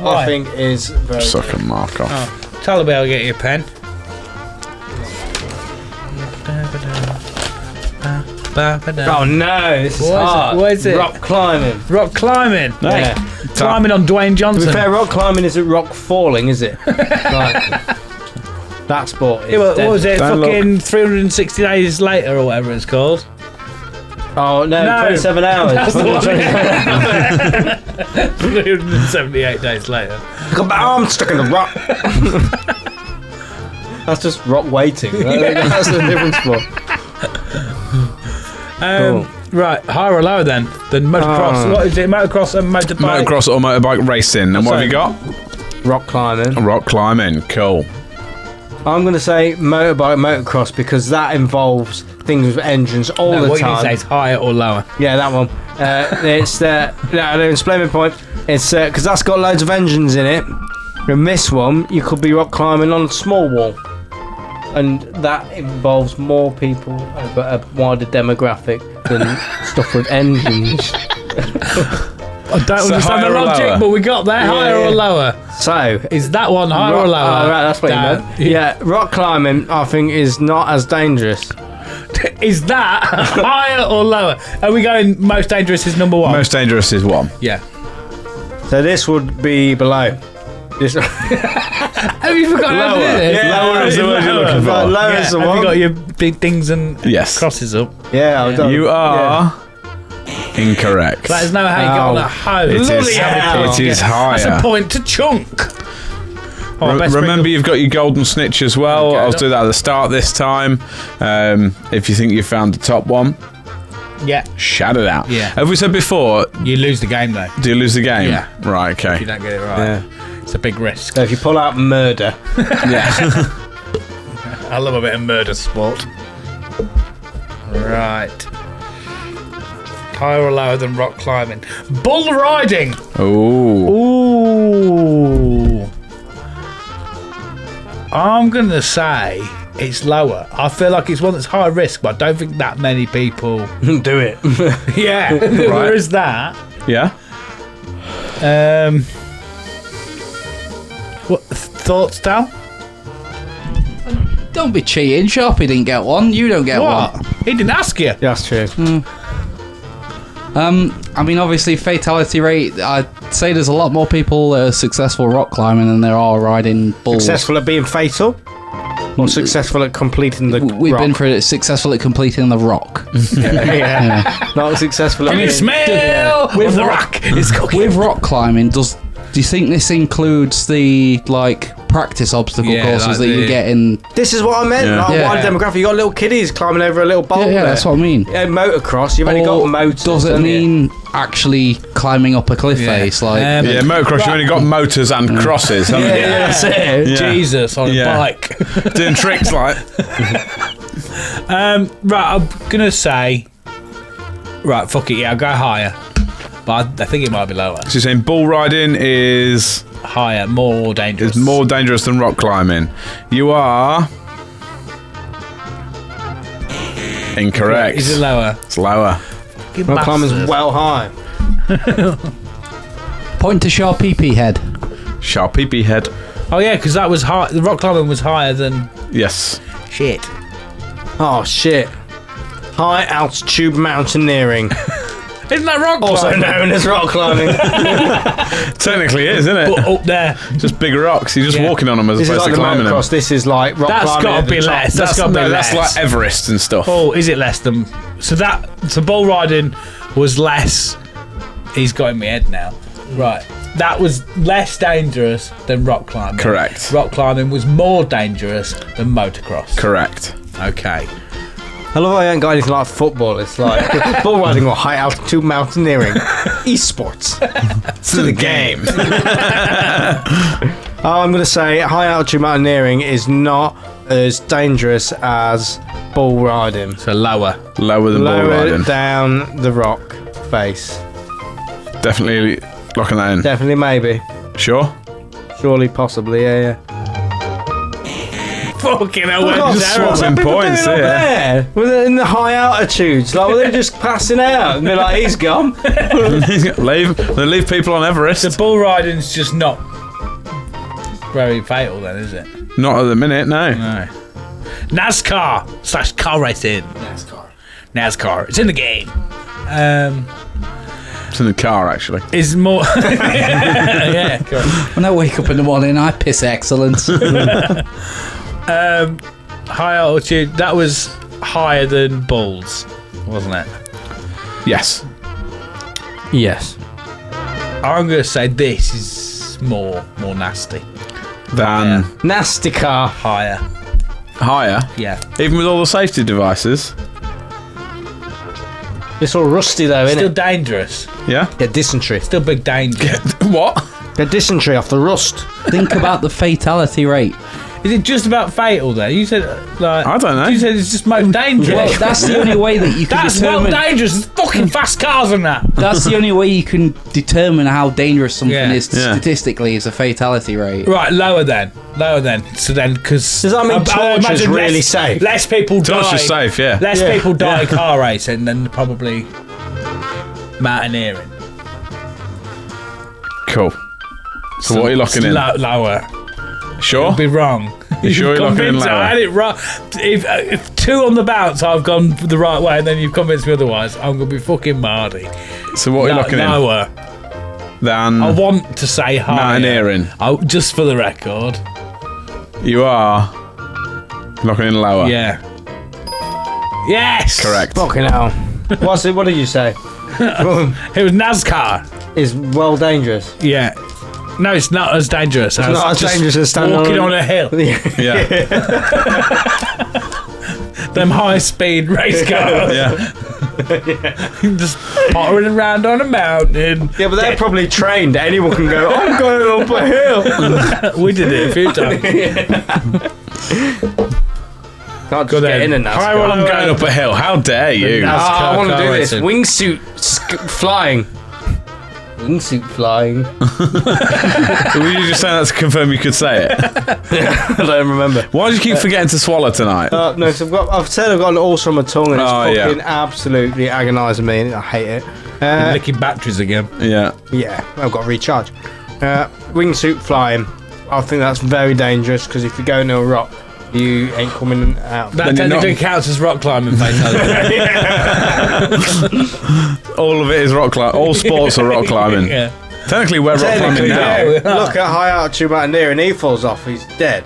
Why? I think is very So I can mark off. Oh, tell the I'll get you a pen. Oh no, this is What is it? hard. What is it? Rock climbing. Rock climbing. Yeah. Climbing on Dwayne To Johnson. be fair, rock climbing isn't rock falling, is it? Like, That sport is Yeah, what dead. was it? Don't Fucking 360 days later or whatever it's called. Oh, no, 27 hours. That's the one. 378 days later. Got my arm stuck in the rock. That's just rock waiting. Right? That's a different sport. Right, higher or lower then? Than motocross. What is it? Motocross and motorbike? Motocross or motorbike racing. And what have you got? Rock climbing. Rock climbing. Cool. I'm going to say motocross because that involves things with engines all No, the what you time. say is higher or lower? Yeah, that one. It's I'll explain my point. It's because that's got loads of engines in it. In this one, you could be rock climbing on a small wall, and that involves more people, but a wider demographic than stuff with engines. I don't understand higher the or logic, lower? but we got there. Higher or lower? So, Is that one higher or lower? Oh, right, that's what you Dan? meant. Yeah, rock climbing, I think, is not as dangerous. Is that higher or lower? Are we going most dangerous is number one? Most dangerous is 1. Yeah. So this would be below. This Have you forgotten how to do Lower. this? Yeah, lower is the word you're looking for. Lower is the Have you one. got your big things and Yes. crosses up? Yeah, I've done. You are incorrect. Let us know how you got on at home. It is- Bloody hell. it is That's higher. a point to chunk. Oh, best Remember, bring you've got your golden snitch as well. Okay, I'll look. do that at the start this time. If you think you found the top one, up- Yeah, shout it out. Yeah. Have we said before, you lose the game though do you lose the game? Yeah. Right, if you okay. don't get it right. Yeah. It's a big risk. So if you pull out murder, Yeah. I love a bit of murder sport. Right. Higher or lower than rock climbing? Bull riding. Ooh. Ooh. I'm gonna say it's lower. I feel like it's one that's high risk, but I don't think that many people. do it. Yeah, there is that. Yeah? What thoughts, Tal? Don't be cheating. Sharpie didn't get one. You don't get one. He didn't ask you. That's true. I mean, obviously, fatality rate. I'd say there's a lot more people that are successful rock climbing than there are riding bulls. Successful at being fatal, or successful at completing the We've rock? been through it. Successful at completing the rock. yeah. Not successful at Can you being... smell With the rock- rock? It's cooking. With rock climbing, do you think this includes the practice obstacle Yeah, courses like that you the- get in? This is what I meant. Yeah. Like, Yeah. wide demographic. You got little kiddies climbing over a little boulder. Yeah, that's what I mean. Motocross. You've only Or got motors. does it haven't you? mean actually climbing up a cliff Yeah. face? Like, Yeah, motocross, you only got motors and crosses, haven't you? Yeah, that's it. Yeah. Jesus on Yeah. a bike. Doing tricks like. Right, I'm gonna say. Right, fuck it. Yeah, I'll go higher. But I think it might be lower. So you're saying bull riding is Higher, more dangerous. more dangerous than rock climbing. You are incorrect. Is it lower? It's lower. Fucking Rock climbing's bastards. well high. point to Sharp PP head. Sharp peepee head. Oh yeah, because that was high. The rock climbing was higher than Yes. shit. Oh shit. High altitude mountaineering, Isn't that rock also climbing? known as rock climbing. Technically it is, isn't it? But up there. Just big rocks. You're just Yeah. walking on them as This is opposed like to the climbing them. motocross. This is like rock That's climbing. got at to the be top. less. That's got to be less. That's like Everest and stuff. Oh, is it less than? So bull riding was less. He's got in my head now. Right. That was less dangerous than rock climbing. Correct. Rock climbing was more dangerous than motocross. Correct. Okay. I love how I ain't got anything like football. It's like bull riding or high altitude mountaineering. Esports. It's the game. I'm going to say high altitude mountaineering is not as dangerous as bull riding. So lower. Lower than bull Lower riding. down the rock face. Definitely locking that in. Definitely, maybe. Sure? Surely, possibly, yeah. Fucking hell, Look where's at Aaron? what Swapping people points, doing up yeah. there. Well, in the high altitudes. Like, well, they're just passing out and be like, he's gone. leave people on Everest. The bull riding's just not very fatal then, is it? Not at the minute, no. No. NASCAR/car racing. NASCAR. It's in the game. It's in the car, actually. Is more. Yeah. Correct. When I wake up in the morning, I piss excellence. High altitude. That was higher than balls, wasn't it? Yes. Yes. I'm going to say this is more nasty. Than Nasty car. Higher. higher. Yeah. Even with all the safety devices. It's all rusty though, isn't Still it? dangerous. Yeah. Yeah, dysentery. Still big danger. What? The dysentery off the rust. Think about the fatality rate. Is it just about fatal then? You said like I don't know. You said it's just most dangerous. Well, that's the only way that you can That's well determine. dangerous. There's fucking fast cars and that. That's the only way you can determine how dangerous something Yeah. is Yeah. statistically is a fatality rate. Right, lower then. So then, because Does that mean torture's really safe? Less people die. Torture's safe, yeah. Less Yeah. people die in car racing than probably mountaineering. Cool. So what are you locking in? Lower. Sure? I'll be wrong. You sure you're locking in Convinced lower? I had it wrong. If two on the bounce, I've gone the right way, and then you've convinced me otherwise, I'm gonna be fucking Mardy. So what are you locking in? Lower. Then I want to say higher. mountaineering. Just for the record. You are locking in lower. Yeah. Yes. Correct. Fucking hell. What did you say? It was NASCAR. Is well dangerous. Yeah. No, it's not as dangerous. It's not as dangerous as standing walking on a hill. Yeah. Them high-speed race cars. Yeah. Just pottering around on a mountain. Yeah, but they're probably trained. Anyone can go, I'm going up a hill. We did it a few times. Can't just get in a NASCAR. Hi, well, I'm going up a hill. How dare you? I want to car do this. racing. Wingsuit flying. Wingsuit flying. Were you just saying that to confirm you could say it? I don't remember. Why do you keep forgetting to swallow tonight? No, so I've said I've got an ulcer on my tongue and it's Oh, yeah. fucking absolutely agonising me and I hate it. Licking batteries again. Yeah. Yeah, I've got to recharge. Wingsuit flying. I think that's very dangerous because if you go into a rock, you ain't coming out. That Then you're technically not- counts as rock climbing, fatality. All of it is rock climbing. All sports are rock climbing. Yeah. Technically, we're rock climbing Technically, now. yeah. we are. Look at high altitude mountaineering, he falls off, he's dead.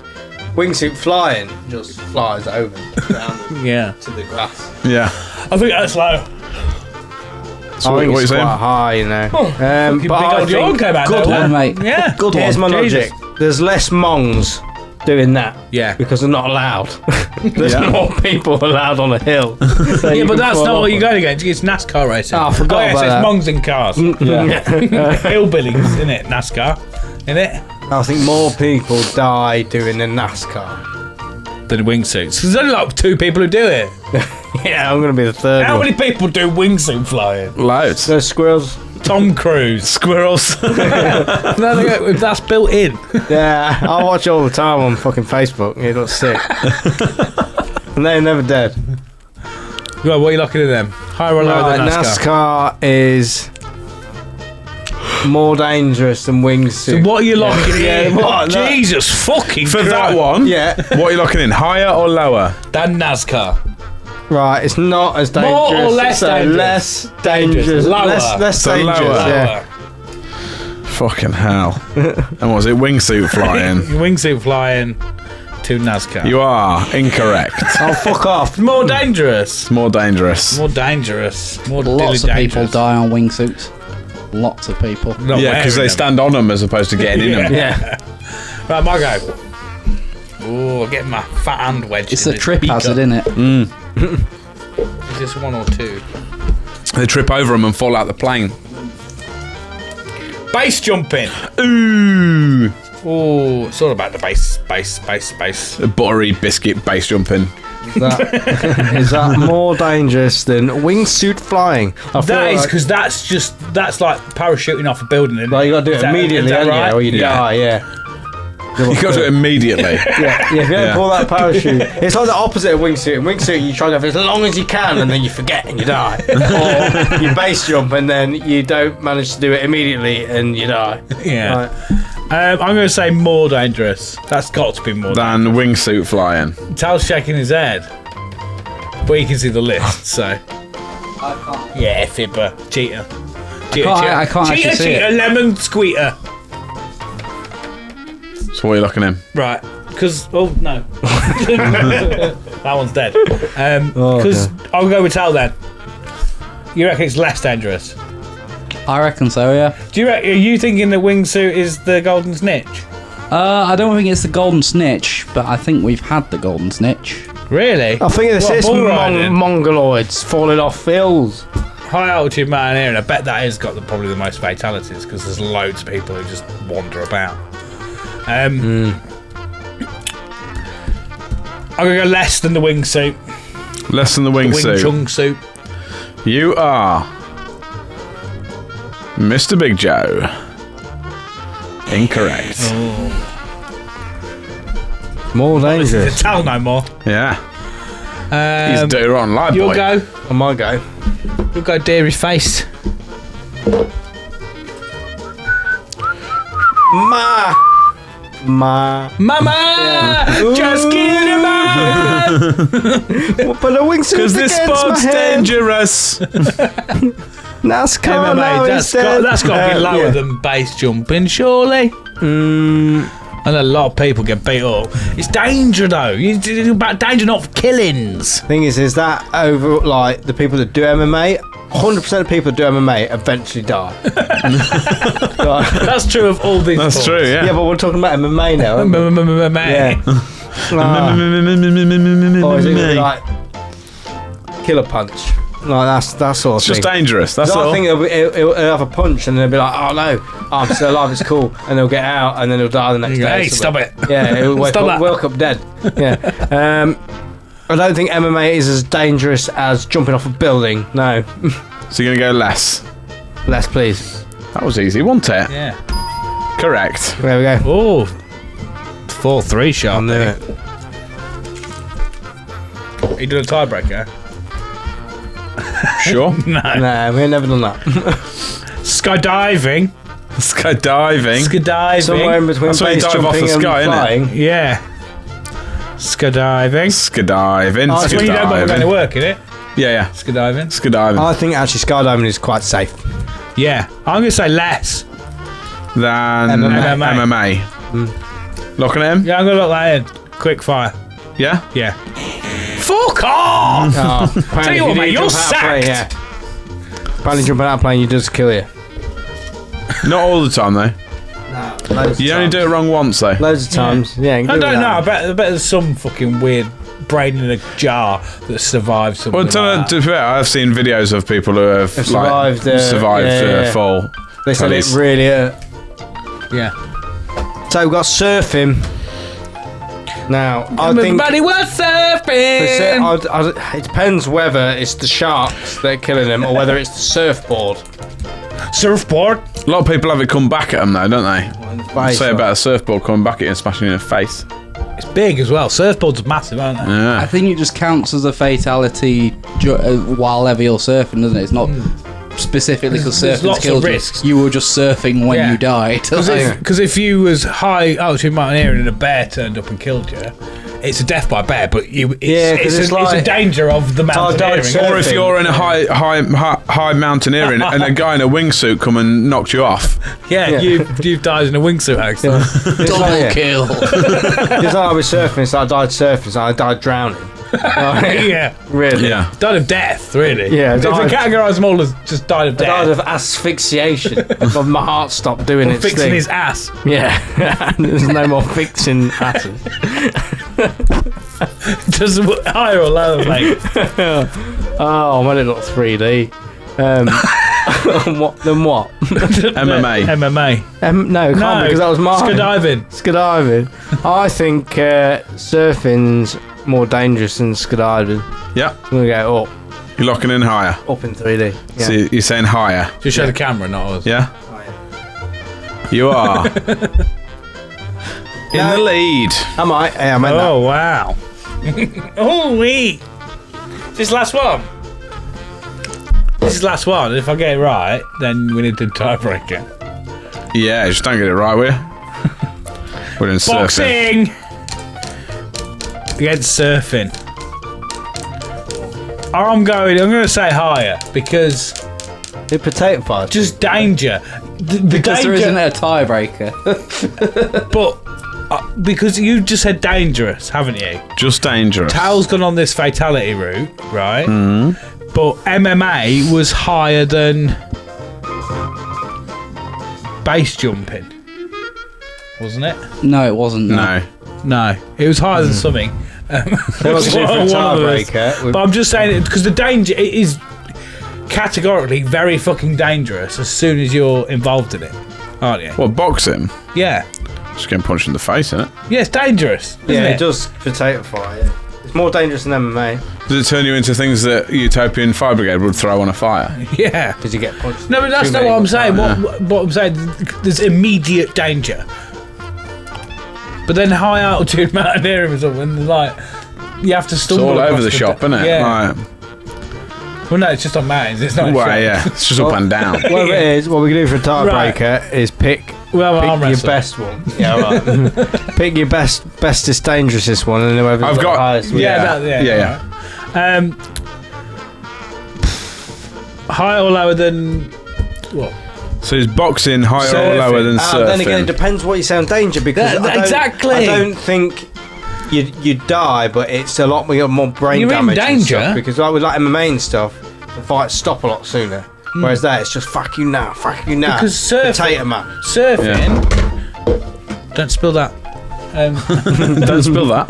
Wingsuit flying just flies over down Yeah. to the grass. Yeah. I think that's low. So I think what it's you saying? quite high, you know. Big but I old yawn think, came out Good there. one, mate. Yeah. Good here's my one. Jesus. logic. There's less mongs doing that. Yeah. Because they're not allowed. There's Yeah. more people allowed on a hill. So Yeah, you but can that's fall not off what you're one. going against. It's NASCAR racing. Oh, I forgot yes, about it's that. mongs in cars. Hillbillies, isn't it? NASCAR, isn't it? I think more people die doing the NASCAR. Than wingsuits. There's only like 2 people who do it. Yeah, I'm going to be the third How one. many people do wingsuit flying? Loads. Those squirrels. Tom Cruise. Squirrels. No, that's built in. Yeah, I watch it all the time on fucking Facebook. It looks sick. And they're never dead. Right, what are you locking in them? Higher or lower Right, than NASCAR? NASCAR is more dangerous than So wingsuit. what are you locking Yeah, in? what? No. Jesus fucking For Christ. that one, Yeah, what are you locking in? Higher or lower? Than NASCAR. right. It's not as dangerous. More or less so dangerous? less dangerous. Lower. Less So dangerous. lower. Yeah. Fucking hell. And was it wingsuit flying? Wingsuit flying to NASCAR. You are incorrect. Oh, fuck off. More dangerous. It's more dangerous. More dangerous. More Lots of dilly people dangerous. die on wingsuits. Lots of people. Not Yeah, because they wearing them. stand on them as opposed to getting in them. Yeah. Right, my go. Oh, getting my fat hand wedged. It's in a this trip beaker. hazard, isn't it? Is this 1 or 2? They trip over them and fall out the plane. Base jumping. Ooh. Oh, it's all about the base. A buttery biscuit base jumping. Is that more dangerous than wingsuit flying? I feel That is like- because that's like parachuting off a building. Isn't Like, it? you got to do Is it that- immediately, is that haven't right? you? Or you Yeah. die, yeah. You got to do it immediately. Yeah, if you don't Yeah. pull that parachute, it's like the opposite of wingsuit. In wingsuit, you try to go for as long as you can, and then you forget and you die. Or you base jump and then you don't manage to do it immediately and you die. Yeah. Right. I'm going to say more dangerous. That's got to be more. Than wingsuit flying. Tal's shaking his head, but you can see the list. So yeah, fibber, cheater, cheater, I can't actually see cheater, it. lemon squeater. So what are you looking in? Right. Because no, that one's dead. Because I'll go with tail then. You reckon it's less dangerous? I reckon so, yeah. Are you thinking the wingsuit is the golden snitch? I don't think it's the golden snitch, but I think we've had the golden snitch. Really? I think it's bull riding? mongoloids falling off hills. High altitude mountaineering, I bet that has got probably the most fatalities because there's loads of people who just wander about. I'm going to go less than the wingsuit. Less than the Wing wingsuit. chung suit. You are Mr. Big Joe. Incorrect. More dangerous. Tell no more. Yeah. He's dirty rotten light You'll boy. go. I might go. You'll go dairy face. Mama! Just kill him out. But the wingsuit's Because this sport's dangerous. NASCAR MMA, that's got to be lower than base jumping, surely. And a lot of people get beat up. It's danger though. It's about danger, not killings. Thing is that over like the people that do MMA, 100% of people that do MMA eventually die. That's true of all these. That's sports. true, yeah. Yeah, but we're talking about MMA now. aren't we? MMA. Yeah. Or is it like killer punch? Like that sort of It's thing. just dangerous. That's So all. I think it'll have a punch and they'll be like, oh no, I'm still alive, it's cool. And they'll get out and then he'll die the next day. Hey, stop it. Yeah, he'll wake Stop up, that. wake up dead. Yeah. I don't think MMA is as dangerous as jumping off a building. No. So you're going to go less. Less, please. That was easy, wasn't it? Yeah. Correct. There we go. Oh, 4-3 shot. I'm doing it. You doing a tiebreaker? Sure. No. No, we ain't never done that. Skydiving. Skydiving. Somewhere in between That's when you base dive off jumping the sky, and innit? flying. Yeah. Skydiving. Skydiving. That's when you don't bother going to work, innit? Yeah. Skydiving. Skydiving. I think actually skydiving is quite safe. Yeah. I'm going to say less. Than MMA. MMA. Looking at him? Yeah, I'm going to look that in. Quick fire. Yeah? Yeah. Fuck off! Oh, Tell you what, mate, you're sacked. Apparently jumping out of plane, you just kill you. Not all the time, though. Loads You of only times. do it wrong once, though. Loads of times. Yeah. I don't know. I bet there's some fucking weird brain in a jar that survives something Well, like to that. be fair, I've seen videos of people who have survived, fall. They said it Police. really. Yeah. So we've got surfing. Now, I think Everybody was surfing. it depends whether it's the sharks that are killing them or whether it's the surfboard. Surfboard. A lot of people have it come back at them, though, don't they? Face, Say about a surfboard coming back at you and smashing you in the face. It's big as well. Surfboards are massive, aren't they? I Yeah. think it just counts as a fatality while ever you're surfing, doesn't it? It's not specifically because There's surfing lots of killed you. risks. You were just surfing when Yeah. you died. Because if you was high altitude mountaineering and a bear turned up and killed you, it's a death by bear. But it's a like danger of the mountaineering. surfing. Or if you're in a high mountaineering and a guy in a wingsuit come and knocked you off. Yeah, you've died in a wingsuit accident. Double kill. It's like I was surfing, so I died surfing, so I died drowning. Yeah, Really? Yeah. died of death, really. Yeah, if we died- categorise them all as just died of I died death, of asphyxiation. My heart stopped doing its fixing thing. his ass. Yeah. There's no more fixing asses. Just higher or lower, mate. Oh, I made it look 3D. What? Then what? MMA. MMA. No, it can't because that was mine. Skydiving. Skydiving. I think surfing's more dangerous than skydiving. Yeah. I'm gonna go You're locking in higher. up in 3D. Yeah. So you're saying higher. Just show the camera, not us. Yeah? You are. In the lead. Am I? Yeah, I meant Oh, wow. Oh, wee. This last one. This is the last one. If I get it right, then we need to tiebreaker. Yeah, just don't get it right, will you? We're in surfing. Boxing! Against surfing. I'm going to say higher because that. The potato fight. just danger. The Because danger, there isn't a tiebreaker. but because you just said dangerous, haven't you? Just dangerous. Tal's gone on this fatality route, right? But MMA was higher than base jumping, wasn't it? No, it wasn't. No, it was higher than something. What's a different tiebreaker? But I'm just saying it because the danger, it is categorically very fucking dangerous as soon as you're involved in it, aren't you? What, boxing? Yeah. Just getting punched in the face, isn't it? Yeah, it's dangerous. Yeah, Isn't it does potato fire. It's more dangerous than MMA Does it turn you into things that Utopian Fire Brigade would throw on a fire? Yeah. because you get punched. No, but that's too not many what I'm times. saying. What I'm saying, there's immediate danger. But then high altitude mountaineering or something, like, you have to It's stumble all over across the shop, isn't it? Yeah. Right. Well, no, it's just on mountains. It's not. Well, a shop. yeah. It's just up and down. What it is, what we can do for a tiebreaker is pick We'll have an arm your wrestle. best one. Yeah, right. Pick your bestest, dangerousest one, and whoever's I've got got- the highest. Yeah, Yeah. right. Higher or lower than what? So is boxing higher or Surfing. lower than surfing? Then again, it depends what you say on danger because I don't, exactly. I don't think you die, but it's a lot more brain You're in damage. and danger. stuff, because like with like MMA and stuff, the fights stop a lot sooner. Whereas that, it's just fuck you now. Because surfing- potato man. Surfing. Don't spill that. Don't spill that.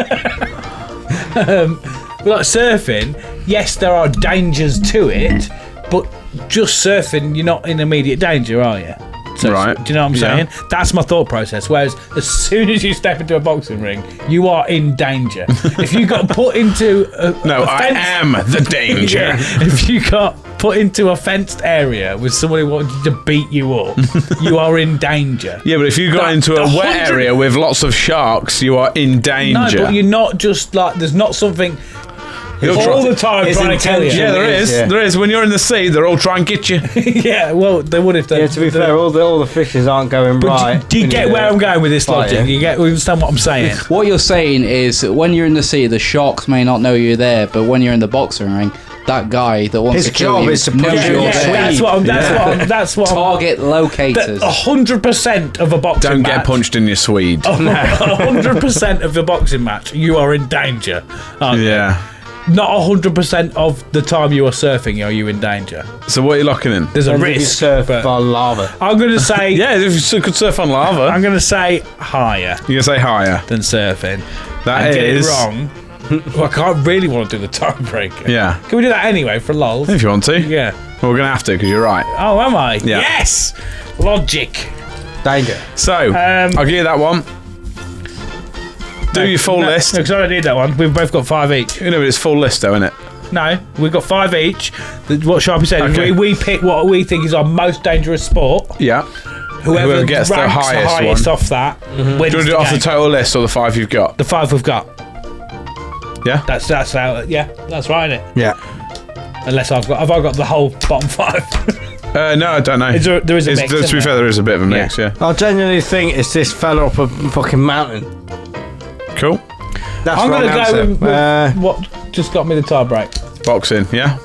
Like surfing, yes, there are dangers to it, but just surfing, you're not in immediate danger, are you? So, Right. Do you know what I'm saying? That's my thought process. Whereas as soon as you step into a boxing ring, you are in danger. If you got put into No, I am the danger. Yeah, if you got put into a fenced area with somebody wanting to beat you up, you are in danger. Yeah, but if you got That- into a the wet 100 area with lots of sharks, you are in No, danger. but you're not just like, there's not something You'll all try- the time It's trying to kill you. yeah, there is. Yeah. There is. When you're in the sea, they're all trying to get you. Yeah, well, they would if they. Yeah, to be fair, all the fishes aren't going But right. do you get where I'm going with this Fire. logic? You understand what I'm saying? What you're saying is that when you're in the sea, the sharks may not know you're there, but when you're in the boxing ring, that guy that wants His to kill job you is to knows punch you're you. there. that's what I'm. That's what I'm. Target locators. 100% of a boxing Don't match. get punched in your Swede. 100% of the boxing match, you are in danger. Aren't you? Yeah. Not 100% of the time you are surfing are you in danger. So what are you locking in? There's a If you risk. surf but on lava. I'm going to say. Yeah, if you could surf on lava, I'm going to say higher you're gonna say higher. than surfing. That and get it is wrong. Well, I can't really want to do the tiebreaker. Yeah. Can we do that anyway for lols? If you want to. Yeah. Well, we're gonna have to because you're right. Oh, am I? Yeah. Yes. Logic. Danger. So I'll give you that one. Do your full list. No, because I don't need that one. We've both got 5 each. You know, but it's full list though, isn't it? No, we've got 5 each. What Sharpie said, Okay. we pick what we think is our most dangerous sport. Yeah. Whoever gets the ranks highest one. off that wins Do you want to do the it off the game. total list or the 5 you've got? The 5 we've got. Yeah. That's how. Yeah, that's right, isn't it? Yeah. Unless have I got the whole bottom 5? No, I don't know. There is a mix, To isn't be fair, there? there is a bit of a mix. Yeah. I genuinely think it's this fella up a fucking mountain. Cool. That's I'm wrong going to answer. go with what just got me the tie break. Boxing. Yeah.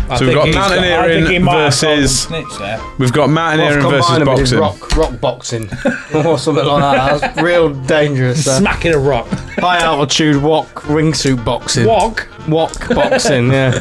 I So we've think got he's mountaineering I think he might have gone versus- snitch there. We've got mountaineering versus Combine them with his boxing. rock boxing or something like that. That's real dangerous. Smacking a rock. High altitude wingsuit boxing. Walk. Walk boxing. Yeah.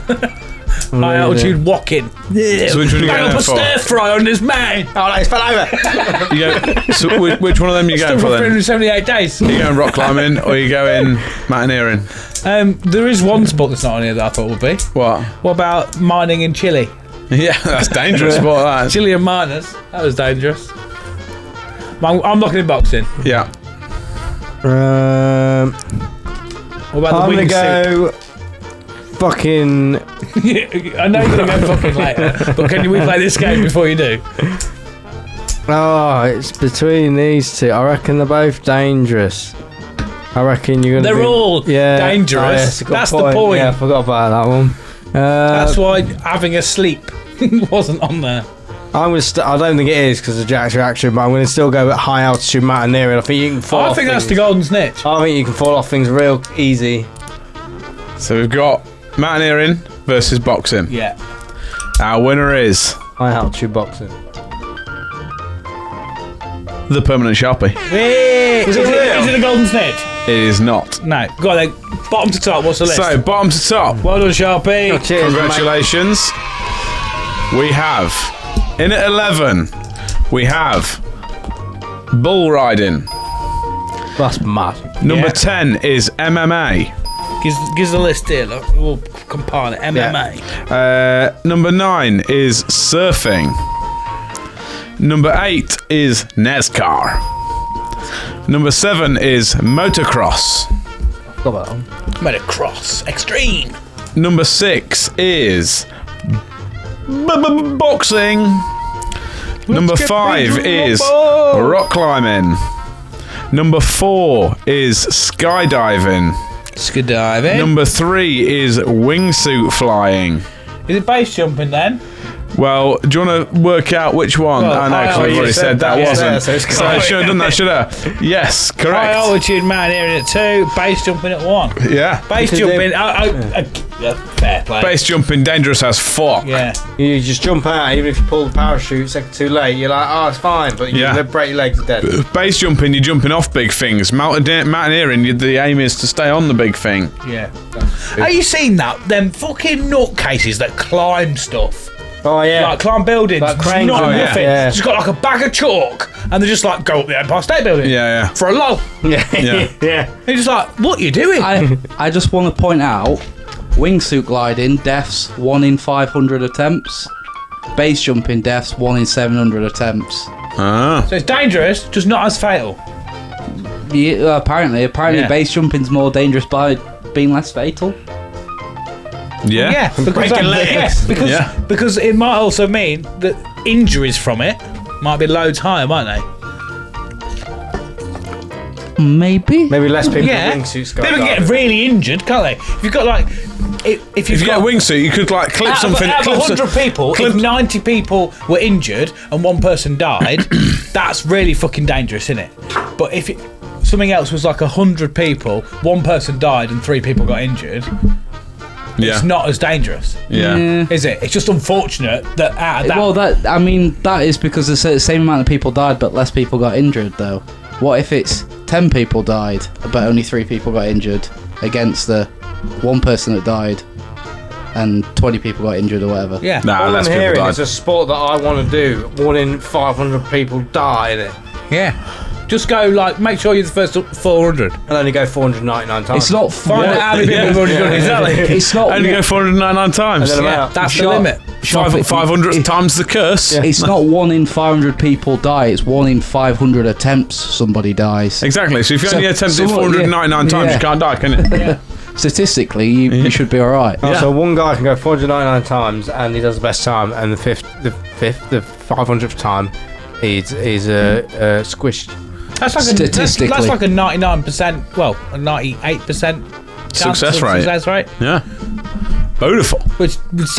High altitude walking. So which one are you Bang going up a for? stir fry on this man. Oh, no, he's fell over. So which one of them are you Still going for for then? 378 days. Are you going rock climbing or are you going mountaineering? There is one sport that's not on here that I thought would be. What? What about mining in Chile? Yeah, that's dangerous sport. That. Chilean miners. That was dangerous. I'm looking at boxing. Yeah. What about I'm the gonna wingsuit? go. Fucking. I know you're going to go fucking later, but can we play this game before you do? Oh, it's between these two. I reckon they're both dangerous. I reckon you're gonna. They're all dangerous. Oh, yes, a good That's the point. Yeah, I forgot about that one. That's why having a sleep wasn't on there. I'm gonna. I don't think it is because of Jack's reaction, but I'm gonna still go at high altitude mountaineering. I think you can fall. I off think that's the things. golden snitch. I think you can fall off things real easy. So we've got mountaineering versus boxing. Yeah. Our winner is High altitude boxing. The permanent Sharpie. Is it a golden snitch? It is not. No. Go on then. Bottom to top, what's the list? So, bottom to top. Well done, Sharpie. Cheers, Congratulations. We have, in at 11, we have bull riding. That's mad. Number 10 is MMA. Gives the list here, look. We'll compile it. MMA. Number 9 is surfing. Number 8 is NASCAR. Number 7 is motocross. Got that on. Motocross. Extreme. Number 6 is boxing. Number 5 is rock climbing. Number 4 is skydiving. Skydiving. Number 3 is wingsuit flying. Is it base jumping then? Well, do you want to work out which one? Well, I know, because high we've already said that wasn't. so it's So I should have done that, should I? Yes, High correct. altitude mountaineering at 2, base jumping at 1. Yeah. Base jumping, fair play. Base jumping dangerous as fuck. Yeah. You just jump out, even if you pull the parachute a second too late, you're like, oh, it's fine, but you break your legs to death. Base jumping, you're jumping off big things. Mountaineering, the aim is to stay on the big thing. Yeah. Have you seen that? Them fucking nutcases that climb stuff. Oh, yeah. Like climb buildings. Like cranes. Not Oh, yeah. nothing. Yeah. Just got like a bag of chalk and they're just like, go up the Empire State Building. Yeah. For a lol. Yeah. Yeah. Yeah. You're just like, what are you doing? I just want to point out, wingsuit gliding deaths 1 in 500 attempts. Base jumping deaths 1 in 700 attempts. Ah. So it's dangerous, just not as fatal. Yeah, apparently Yeah. base jumping's more dangerous by being less fatal. Yeah. Because it might also mean that injuries from it might be loads higher, might they? Maybe. Maybe less people Yeah. in wingsuits People can get really injured, can't they? If you've got like, if If you get a wingsuit, you could like clip out something. of 100 people, if 90 people were injured and 1 person died, that's really fucking dangerous, isn't it? But if something else was like 100 people, 1 person died and 3 people got injured, it's not as dangerous, is it? It's just unfortunate that out of that. Well, that is because the same amount of people died, but less people got injured, though. What if it's 10 people died, but only 3 people got injured, against the 1 person that died, and 20 people got injured or whatever? Yeah. Nah, All less I'm people hearing died. is a sport that I want to do. 1 in 500 people die in it. Yeah. Just go like, make sure you're the first 400. And only go 499 times. It's not Find out how many people have already done it. Exactly. It's not. Only go 499 times. And then I'm Yeah, out. that's the Sharp- limit. 500 times the curse. It's not 1 in 500 people die. It's 1 in 500 attempts somebody dies. Exactly. So if you only attempt it someone- 499 times, yeah. you can't die, can you? Statistically, you should be all right. Oh, so one guy can go 499 times and he does the best time, and the 500th time he's squished. That's like Statistically. that's like a 99%, well, a 98% Success rate. Success rate, Yeah. Beautiful. which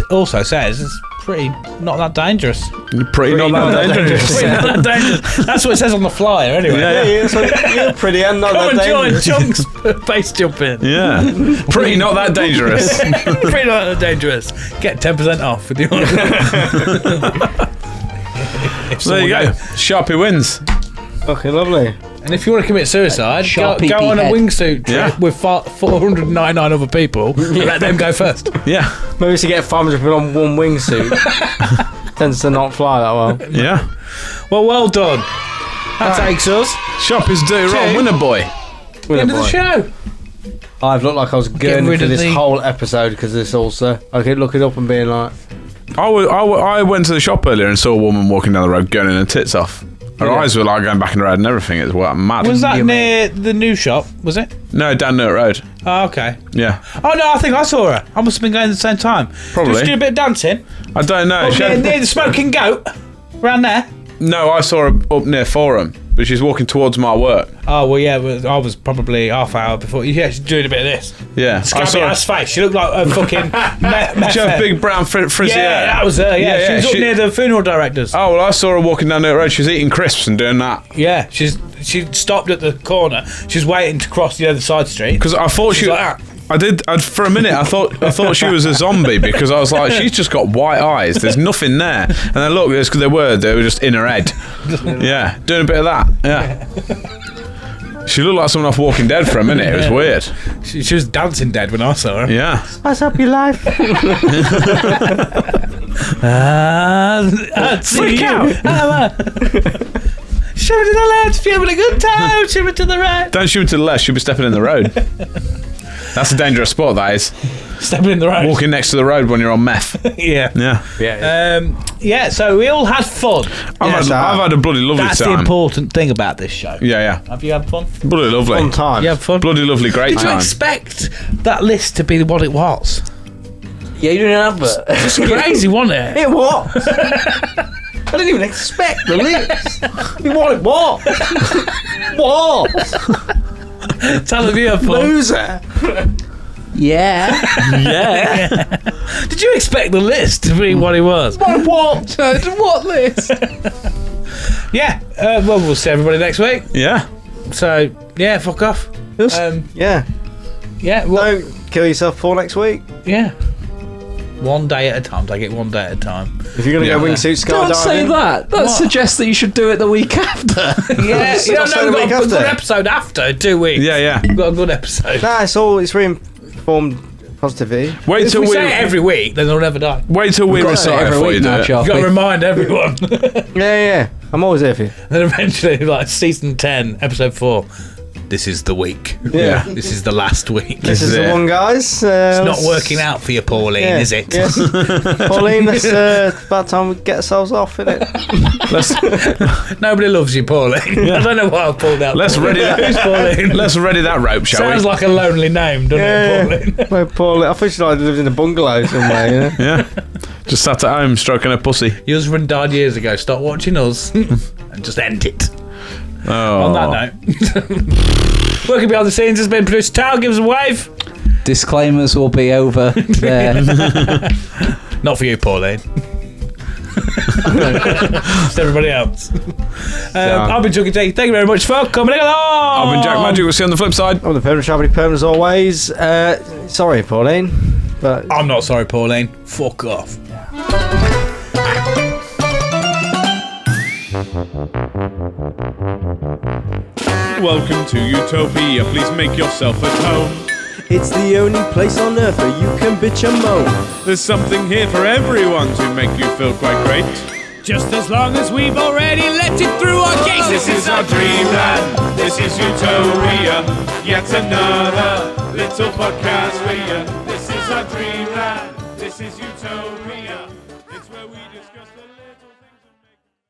also says it's pretty not that dangerous. Pretty not that dangerous. Pretty not that dangerous. That's what it says on the flyer, anyway. Yeah. So you're pretty and not Come that and join dangerous. Chunks base jumping. Yeah. Pretty not that dangerous. Pretty not that dangerous. Get 10% off with you. So there you go. Sharpie wins. Okay, lovely. And if you want to commit suicide, go Sharpie on a head. wingsuit trip with 499 other people and let them go first. Yeah. Maybe to get 500 people on one wingsuit tends to not fly that well. Yeah. Well done. That takes us Sharpie's dirty wrong. Winner boy. to the end of the show. I've looked like I was gurning rid for of this the- whole episode because of this ulcer. I could look it up and being like, I went to the shop earlier and saw a woman walking down the road going her tits off. Her Yeah. eyes were like going back in her head and everything. It was mad. Was that near the new shop? Was it? No, down Nurt Road. Oh, okay. Yeah. Oh no, I think I saw her. I must have been going at the same time. Probably. Just do a bit of dancing. I don't know. She Near, had- near the Smoking Goat. Around there. No, I saw her up near Forum, but she's walking towards my work. Oh well, yeah. I was probably half hour before. Yeah, she's doing a bit of this. Yeah. I Scabby saw her. ass face. She looked like a fucking. She had big brown frizzy Yeah, hair. that was her. Yeah, she was up near the funeral directors. Oh, well, I saw her walking down Nurt Road. She was eating crisps and doing that. Yeah, she stopped at the corner. She's waiting to cross the other side street. Because I thought She's she... like that. I did. For a minute, I thought she was a zombie because I was like, she's just got white eyes. There's nothing there. And then look, they were just in her head. Yeah, doing a bit of that. Yeah. She looked like someone off Walking Dead for a minute. It was weird. She was dancing dead when I saw her. Yeah. Spice up your life. Freak out. Shoot to the left if you're having a good time. Shoot to the right. Don't shoot to the left. She'll be stepping in the road. That's a dangerous spot, that is. Stepping in the road. Walking next to the road when you're on meth. Yeah. Yeah. So we all had fun. I've had a bloody lovely That's time. the important thing about this show. Yeah. Have you had fun? Bloody lovely. Fun time. You had fun? Bloody lovely, great Did you time. expect that list to be what it was? Yeah, you didn't have it. It's crazy, wasn't it? It was. I didn't even expect the list. I mean, what it was. What? Tell them you had fun. Loser. Yeah. Did you expect the list to be what it was? What? What list? Yeah. Well, we'll see everybody next week. Yeah. So, yeah, fuck off. Yeah. Yeah. Well, Don't kill yourself for next week. yeah. One day at a time. Take it one day at a time. If you're going to go wingsuit skydiving. Don't say that. That suggests that you should do it the week after. Yeah. Say the We've week got a good after. episode after 2 weeks. Yeah. We've got a good episode. Nah, it's reinformed positivity. Wait If till we we say it every week, then they'll never die. wait till we Got to say it recite every before you week do now, it. Charlie. You've got to remind everyone. Yeah. I'm always here for you. Then eventually, like season 10, episode 4. This is the week. Yeah. This is the last week. This is the it. one, guys. It's not working out for you, Pauline, is it? Yes. Pauline, it's about time we get ourselves off, isn't it? Nobody loves you, Pauline. I don't know why I pulled out. Let's Pauline. ready that. Who's Pauline? Let's ready that rope, shall Sounds we? like a lonely name, doesn't it, Pauline? Well, Pauline, I thought she lived in a bungalow somewhere, you know? Yeah. Just sat at home stroking her pussy. Your husband died years ago. Stop watching us and just end it. Oh. On that note. Working behind the scenes has been produced. Tal, give us a wave. Disclaimers will be over there. Not for you, Pauline. Just everybody else. I've been Chucky T. Thank you very much for coming along. I've been Jack Magic. We'll see you on the flip side. I'm the permanent Shabby Perm as always. Sorry, Pauline, but I'm not sorry, Pauline. Fuck off. Welcome to Utopia. Please make yourself at home. It's the only place on earth where you can bitch and moan. There's something here for everyone to make you feel quite great. Just as long as we've already let it through our gates. This is our dreamland. This is Utopia. Yet another little podcast for you. This is our dreamland. This is Utopia. It's where we discuss the